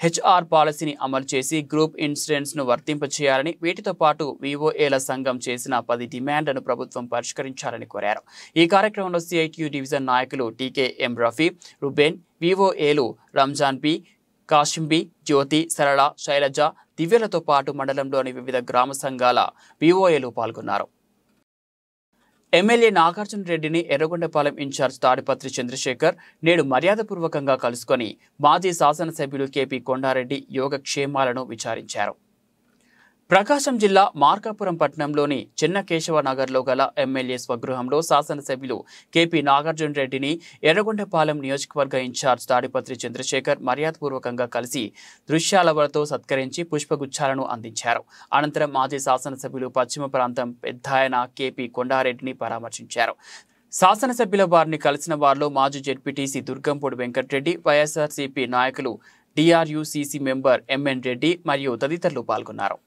హెచ్ఆర్ పాలసీని అమలు చేసి గ్రూప్ ఇన్సూరెన్స్ను వర్తింపచేయాలని, వీటితో పాటు విఓఏల సంఘం చేసిన 10 డిమాండ్లను ప్రభుత్వం పరిష్కరించాలని కోరారు. ఈ కార్యక్రమంలో సిఐటియు డివిజన్ నాయకులు టీకేఎం రఫీ, రుబేన్, విఓఏలు రంజాన్ బి, కాశింబి, జ్యోతి, సరళ, శైలజ, దివ్యలతో పాటు మండలంలోని వివిధ గ్రామ సంఘాల విఓఏలు పాల్గొన్నారు. ఎమ్మెల్యే నాగార్జునరెడ్డిని ఎర్రగొండపాలెం ఇన్ఛార్జ్ తాడిపత్రి చంద్రశేఖర్ నేడు మర్యాదపూర్వకంగా కలుసుకొని మాజీ శాసనసభ్యులు కేపీ కొండారెడ్డి యోగక్షేమాలను విచారించారు. ప్రకాశం జిల్లా మార్కాపురం పట్టణంలోని చెన్నకేశవ నగర్లో గల ఎమ్మెల్యే స్వగృహంలో శాసనసభ్యులు కేపీ నాగార్జున రెడ్డిని ఎర్రగొండపాలెం నియోజకవర్గ ఇన్ఛార్జ్ తాడిపత్రి చంద్రశేఖర్ మర్యాదపూర్వకంగా కలిసి దృశ్యాలవలతో సత్కరించి పుష్పగుచ్చాలను అందించారు. అనంతరం మాజీ శాసనసభ్యులు పశ్చిమ ప్రాంతం పెద్దాయన కేపీ కొండారెడ్డిని పరామర్శించారు. శాసనసభ్యుల వారిని కలిసిన వారిలో మాజీ జెడ్పీటీసీ దుర్గంపూడి వెంకటరెడ్డి, వైఎస్ఆర్సీపీ నాయకులు టీఆర్యూసీసీ మెంబర్ ఎంఎన్ రెడ్డి మరియు తదితరులు పాల్గొన్నారు.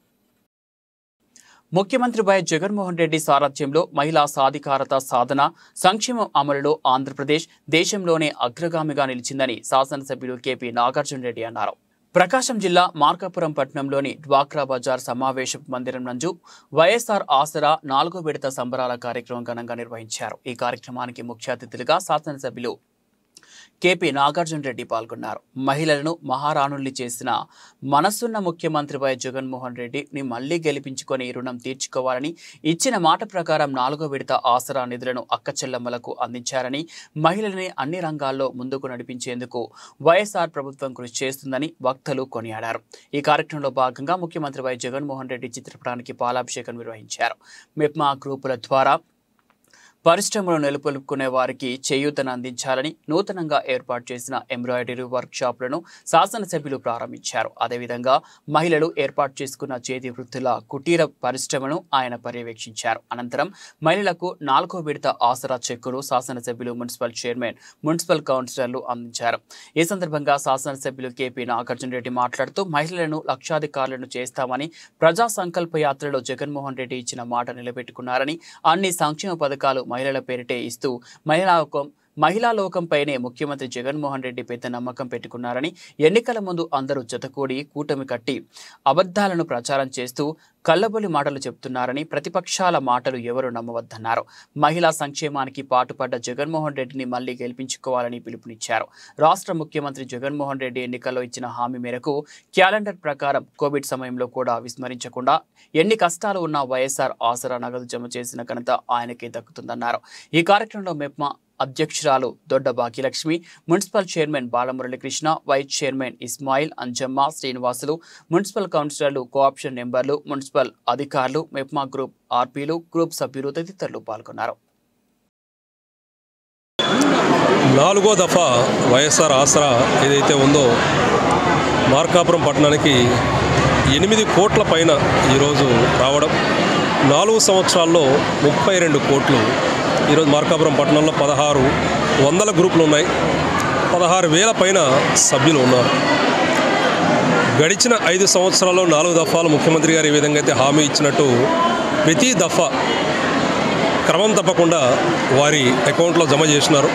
ముఖ్యమంత్రి వైఎస్ జగన్మోహన్ రెడ్డి సారథ్యంలో మహిళా సాధికారత సాధన సంక్షేమం అమలులో ఆంధ్రప్రదేశ్ దేశంలోనే అగ్రగామిగా నిలిచిందని శాసనసభ్యులు కేపీ నాగార్జున రెడ్డి అన్నారు. ప్రకాశం జిల్లా మార్కాపురం పట్టణంలోని డ్వాక్రా బజార్ సమావేశ మందిరం నందు వైఎస్ఆర్ ఆసరా 4వ విడత సంబరాల కార్యక్రమం ఘనంగా నిర్వహించారు. ఈ కార్యక్రమానికి ముఖ్య అతిథులుగా శాసనసభ్యులు కేపీ నాగార్జున రెడ్డి పాల్గొన్నారు. మహిళలను మహారాణుల్ని చేసిన మనసున్న ముఖ్యమంత్రి వైఎస్ జగన్మోహన్ రెడ్డిని మళ్లీ గెలిపించుకొని రుణం తీర్చుకోవాలని, ఇచ్చిన మాట ప్రకారం 4వ విడత ఆసరా నిధులను అక్కచెల్లమ్మలకు అందించారని, మహిళల్ని అన్ని రంగాల్లో ముందుకు నడిపించేందుకు వైఎస్ఆర్ ప్రభుత్వం కృషి చేస్తుందని వక్తలు కొనియాడారు. ఈ కార్యక్రమంలో భాగంగా ముఖ్యమంత్రి వైఎస్ జగన్మోహన్ రెడ్డి చిత్రపటానికి పాలాభిషేకం నిర్వహించారు. మెప్మా గ్రూపుల ద్వారా పరిశ్రమలు నెలకొల్పుకునే వారికి చేయూతను అందించాలని నూతనంగా ఏర్పాటు చేసిన ఎంబ్రాయిడరీ వర్క్ షాపులను శాసనసభ్యులు ప్రారంభించారు. అదేవిధంగా మహిళలు ఏర్పాటు చేసుకున్న చేతి వృత్తుల కుటీర పరిశ్రమను ఆయన పర్యవేక్షించారు. అనంతరం మహిళలకు 4వ విడత ఆసరా చెక్కులు శాసనసభ్యులు, మున్సిపల్ చైర్మన్, మున్సిపల్ కౌన్సిలర్లు అందించారు. ఈ సందర్భంగా శాసనసభ్యులు కేపీ నాగార్జున రెడ్డి మాట్లాడుతూ మహిళలను లక్షాధికారులను చేస్తామని, ప్రజా సంకల్ప యాత్రలో జగన్మోహన్ రెడ్డి ఇచ్చిన మాట నిలబెట్టుకున్నారని, అన్ని సంక్షేమ పథకాలు మహిళల పేరిటే ఇస్తూ మహిళా లోకంపైనే ముఖ్యమంత్రి జగన్మోహన్ రెడ్డి పెద్ద నమ్మకం పెట్టుకున్నారని, ఎన్నికల ముందు అందరూ జతకూడి కూటమి కట్టి అబద్ధాలను ప్రచారం చేస్తూ కల్లబొలి మాటలు చెబుతున్నారని, ప్రతిపక్షాల మాటలు ఎవరు నమ్మవద్దన్నారు. మహిళా సంక్షేమానికి పాటుపడ్డ జగన్మోహన్ రెడ్డిని మళ్లీ గెలిపించుకోవాలని పిలుపునిచ్చారు. రాష్ట్ర ముఖ్యమంత్రి జగన్మోహన్ రెడ్డి ఎన్నికల్లో ఇచ్చిన హామీ మేరకు క్యాలెండర్ ప్రకారం కోవిడ్ సమయంలో కూడా విస్మరించకుండా ఎన్ని కష్టాలు ఉన్నా వైఎస్ఆర్ ఆసరా నగదు జమ చేసిన ఘనత ఆయనకే దక్కుతుందన్నారు. ఈ కార్యక్రమంలో మెప్మా అధ్యక్షురాలు Dodda Bhagyalakshmi, municipal chairman Balamuralikrishna, vice chairman Ismail, Anjamma, Srinivasulu, municipal కౌన్సిలర్లు, కోఆప్షన్ నెంబర్లు, మున్సిపల్ అధికారులు, మెప్మా గ్రూప్ ఆర్పీలు, గ్రూప్ సభ్యులు తదితరులు పాల్గొన్నారు. 4వ దఫా వైఎస్ఆర్ ఆసరా ఏదైతే ఉందో మార్కాపురం పట్టణానికి 8 కోట్ల పైన ఈరోజు రావడం, 4 సంవత్సరాల్లో 32 కోట్లు. ఈరోజు మార్కాపురం పట్టణంలో 1600 గ్రూపులు ఉన్నాయి, 16,000 పైన సభ్యులు ఉన్నారు. గడిచిన 5 సంవత్సరాల్లో 4 దఫాలు ముఖ్యమంత్రి గారు ఏ విధంగా అయితే హామీ ఇచ్చినట్టు ప్రతి దఫా క్రమం తప్పకుండా వారి అకౌంట్లో జమ చేసినారు.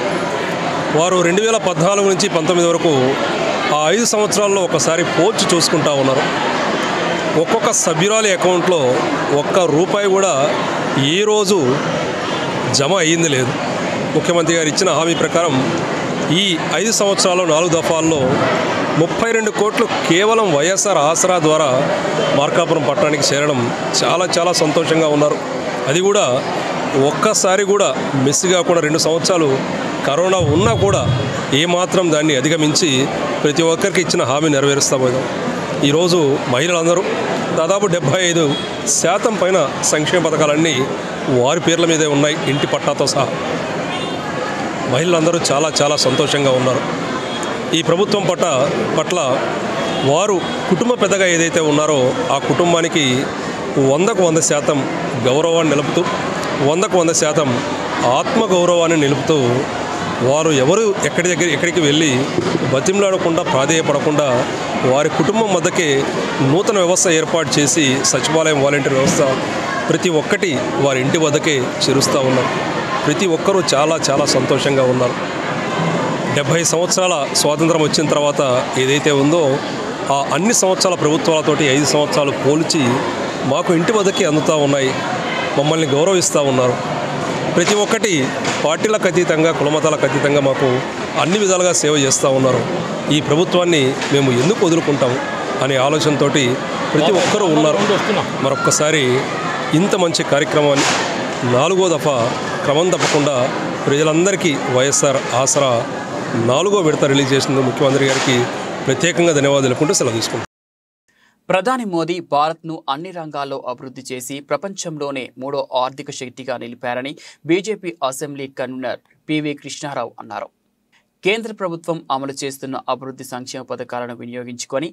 వారు 2014 నుంచి 19 వరకు ఆ 5 సంవత్సరాల్లో ఒకసారి పోల్చి చూసుకుంటా ఉన్నారు. ఒక్కొక్క సభ్యురాలి అకౌంట్లో ఒక్క రూపాయి కూడా ఏ రోజు జమ అయ్యింది లేదు. ముఖ్యమంత్రి గారు ఇచ్చిన హామీ ప్రకారం ఈ 5 సంవత్సరాల్లో 4 దఫాల్లో 32 కోట్లు కేవలం వైఎస్ఆర్ ఆసరా ద్వారా మార్కాపురం పట్టణానికి చేరడం చాలా సంతోషంగా ఉన్నారు. అది కూడా ఒక్కసారి కూడా మిస్ కాకుండా 2 సంవత్సరాలు కరోనా ఉన్నా కూడా ఏమాత్రం దాన్ని అధిగమించి ప్రతి ఒక్కరికి ఇచ్చిన హామీ నెరవేరుస్తూ పోయాం. ఈరోజు మహిళలందరూ దాదాపు 75% పైన సంక్షేమ పథకాలన్నీ వారి పేర్ల మీదే ఉన్నాయి, ఇంటి పట్టాతో సహా. మహిళలందరూ చాలా సంతోషంగా ఉన్నారు. ఈ ప్రభుత్వం పట్ల వారు కుటుంబ పెద్దగా ఏదైతే ఉన్నారో ఆ కుటుంబానికి 100కు 100% గౌరవాన్ని నిలుపుతూ, 100కు 100% ఆత్మగౌరవాన్ని నిలుపుతూ, వారు ఎవరు ఎక్కడికి వెళ్ళి బతిమలాడకుండా ప్రాధేయపడకుండా వారి కుటుంబం వద్దకే నూతన వ్యవస్థ ఏర్పాటు చేసి సచివాలయం వాలంటీర్ వ్యవస్థ ప్రతి ఒక్కటి వారి ఇంటి వద్దకే చేరుస్తూ ఉన్నారు. ప్రతి ఒక్కరూ చాలా సంతోషంగా ఉన్నారు. 70 సంవత్సరాల స్వాతంత్రం వచ్చిన తర్వాత ఏదైతే ఉందో ఆ అన్ని సంవత్సరాల ప్రభుత్వాలతోటి 5 సంవత్సరాలు పోల్చి మాకు ఇంటి వద్దకే అందుతూ ఉన్నాయి, మమ్మల్ని గౌరవిస్తూ ఉన్నారు. ప్రతి ఒక్కటి పార్టీలకు అతీతంగా, కులమతాలకు అతీతంగా మాకు అన్ని విధాలుగా సేవ చేస్తూ ఉన్నారు. ఈ ప్రభుత్వాన్ని మేము ఎందుకు వదులుకుంటాము అనే ఆలోచనతో ప్రతి ఒక్కరూ ఉన్నారు. మరొక్కసారి ఇంత మంచి కార్యక్రమాన్ని 4వ దఫా క్రమం తప్పకుండా ప్రజలందరికీ వైఎస్ఆర్ ఆసరా 4వ విడత రిలీజ్ చేసిన ముఖ్యమంత్రి గారికి ప్రత్యేకంగా ధన్యవాదాలు తెలుపుకుంటూ సెలవు తీసుకుంటాం. ప్రధాని మోదీ భారత్ను అన్ని రంగాల్లో అభివృద్ధి చేసి ప్రపంచంలోనే మూడో ఆర్థిక శక్తిగా నిలిపారని BJP assembly convener PV Krishnarao అన్నారు. కేంద్ర ప్రభుత్వం అమలు చేస్తున్న అభివృద్ధి సంక్షేమ పథకాలను వినియోగించుకొని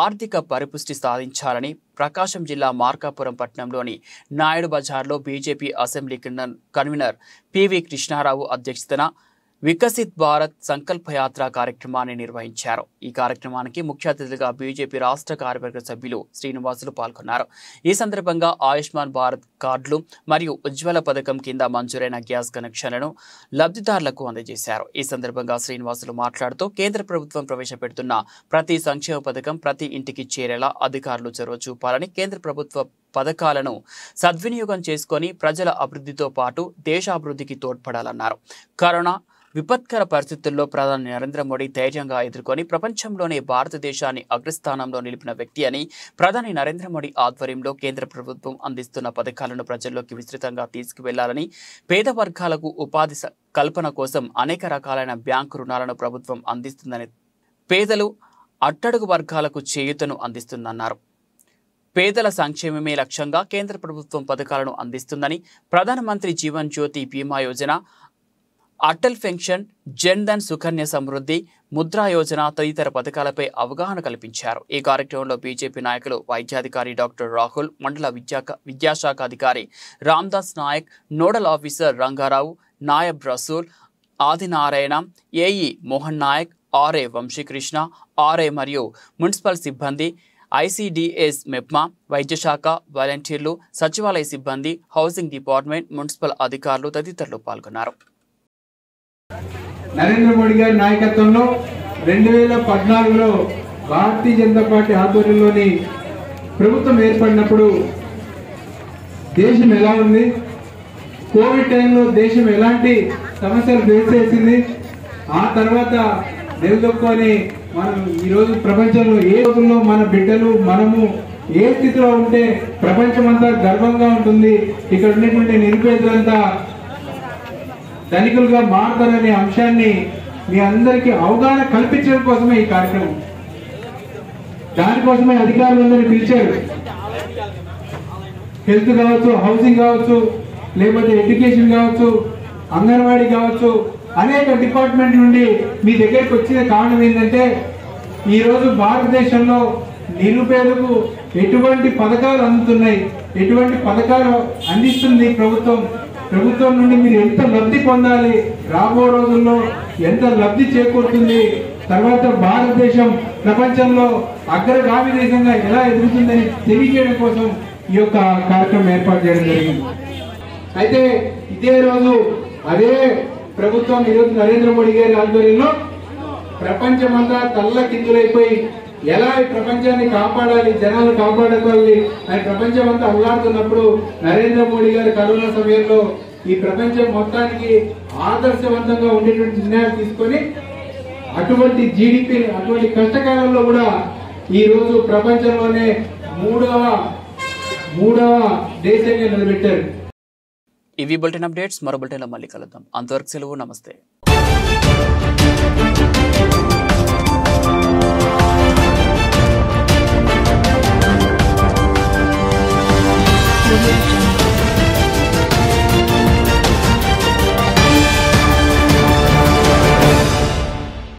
ఆర్థిక పరిపుష్టి సాధించాలని ప్రకాశం జిల్లా మార్కాపురం పట్టణంలోని నాయుడు బజార్లో BJP assembly convener PV Krishnarao అధ్యక్షతన వికసిత్ భారత్ సంకల్ప యాత్ర కార్యక్రమాన్ని నిర్వహించారు. ఈ కార్యక్రమానికి ముఖ్య అతిథిగా బీజేపీ రాష్ట్ర కార్యవర్గ సభ్యులు శ్రీనివాసులు పాల్గొన్నారు. ఈ సందర్భంగా ఆయుష్మాన్ భారత్ కార్డులు మరియు ఉజ్వల పథకం కింద మంజూరైన గ్యాస్ కనెక్షన్లను లబ్ధిదారులకు అందజేశారు. ఈ సందర్భంగా శ్రీనివాసులు మాట్లాడుతూ కేంద్ర ప్రభుత్వం ప్రవేశపెడుతున్న ప్రతి సంక్షేమ పథకం ప్రతి ఇంటికి చేరేలా అధికారులు చొరవ చూపాలని, కేంద్ర ప్రభుత్వ పథకాలను సద్వినియోగం చేసుకొని ప్రజల అభివృద్ధితో పాటు దేశాభివృద్ధికి తోడ్పడాలన్నారు. కరోనా విపత్కర పరిస్థితుల్లో ప్రధాని నరేంద్ర మోడీ ధైర్యంగా ఎదుర్కొని ప్రపంచంలోనే భారతదేశాన్ని అగ్రస్థానంలో నిలిపిన వ్యక్తి అని, ప్రధాని నరేంద్ర మోడీ ఆధ్వర్యంలో కేంద్ర ప్రభుత్వం అందిస్తున్న పథకాలను ప్రజల్లోకి విస్తృతంగా తీసుకువెళ్లాలని, పేద వర్గాలకు ఉపాధి కల్పన కోసం అనేక రకాలైన బ్యాంకు రుణాలను ప్రభుత్వం అందిస్తుందని, పేదలు అట్టడుగు వర్గాలకు చేయూతను అందిస్తుందన్నారు. పేదల సంక్షేమమే లక్ష్యంగా కేంద్ర ప్రభుత్వం పథకాలను అందిస్తుందని, ప్రధానమంత్రి జీవన్ జ్యోతి బీమా యోజన, అటల్ పెన్షన్, జన్ ధన్ సుకన్య సమృద్ధి, ముద్రా యోజన తదితర పథకాలపై అవగాహన కల్పించారు. ఈ కార్యక్రమంలో బీజేపీ నాయకులు వైద్యాధికారి డాక్టర్ రాహుల్, మండల విద్యాశాఖ అధికారి రామ్దాస్ నాయక్, నోడల్ ఆఫీసర్ రంగారావు, నాయబ్ Rasool, Adinarayana, AE Mohan Naik, RA Vamsikrishna, RA మరియు మున్సిపల్ సిబ్బంది, ఐసీడీఎస్ మెప్మా, వైద్యశాఖ వాలంటీర్లు, సచివాలయ సిబ్బంది, హౌసింగ్ డిపార్ట్మెంట్, మున్సిపల్ అధికారులు తదితరులు పాల్గొన్నారు. నరేంద్ర మోడీ గారి నాయకత్వంలో 2014లో భారతీయ జనతా పార్టీ ఆధ్వర్యంలోని ప్రభుత్వం ఏర్పడినప్పుడు దేశం ఎలా ఉంది, కోవిడ్ టైంలో దేశం ఎలాంటి సమస్యలు ఫేస్ చేసింది, ఆ తర్వాత నిలదొక్కుని మనం ఈరోజు ప్రపంచంలో ఏ రోజుల్లో మన బిడ్డలు మనము ఏ స్థితిలో ఉంటే ప్రపంచమంతా గర్వంగా ఉంటుంది, ఇక్కడ ఉన్నటువంటి నిరుపేదలంతా ధనికులుగా మారుతారనే అంశాన్ని మీ అందరికీ అవగాహన కల్పించడం కోసమే ఈ కార్యక్రమం. దానికోసమే అధికారులందరినీ పిలిచారు. హెల్త్ కావచ్చు, హౌసింగ్ కావచ్చు, లేకపోతే ఎడ్యుకేషన్ కావచ్చు, అంగన్వాడీ కావచ్చు, అనేక డిపార్ట్మెంట్ నుండి మీ దగ్గరికి వచ్చిన కారణం ఏంటంటే ఈరోజు భారతదేశంలో నిరుపేదకు ఎటువంటి పథకాలు అందుతున్నాయి, ఎటువంటి పథకాలు అందిస్తుంది ప్రభుత్వం నుండి మీరు ఎంత లబ్ధి పొందాలి, రాబో రోజుల్లో ఎంత లబ్ధి చేకూరుతుంది, తర్వాత భారతదేశం ప్రపంచంలో అగ్రగామి దేశంగా ఎలా ఎదుగుతుందని తెలియజేయడం కోసం ఈ యొక్క కార్యక్రమం ఏర్పాటు చేయడం జరిగింది. అయితే ఇదే రోజు అదే ప్రభుత్వం ఈరోజు నరేంద్ర మోడీ గారి ఆధ్వర్యంలో ప్రపంచమంతా తల్లకిందులైపోయి ఎలా ఈ ప్రపంచాన్ని కాపాడాలి, జనాలను కాపాడుకోవాలి అని ప్రపంచమంతా అల్లాడుతున్నప్పుడు నరేంద్ర మోడీ గారి కరోనా సమయంలో ఈ ప్రపంచం మొత్తానికి ఆదర్శవంతంగా ఉండేటువంటి నిర్ణయాలు తీసుకొని అటువంటి జీడిపి అటువంటి కష్టకాలంలో కూడా ఈ రోజు ప్రపంచంలోనే మూడవ దేశంగా నిలబెట్టారు. ఇవి బులెటిన్ అప్డేట్స్. మరో బులెటిన్లో మళ్ళీ కలుద్దాం. అంతవరకు సెలవు. నమస్తే.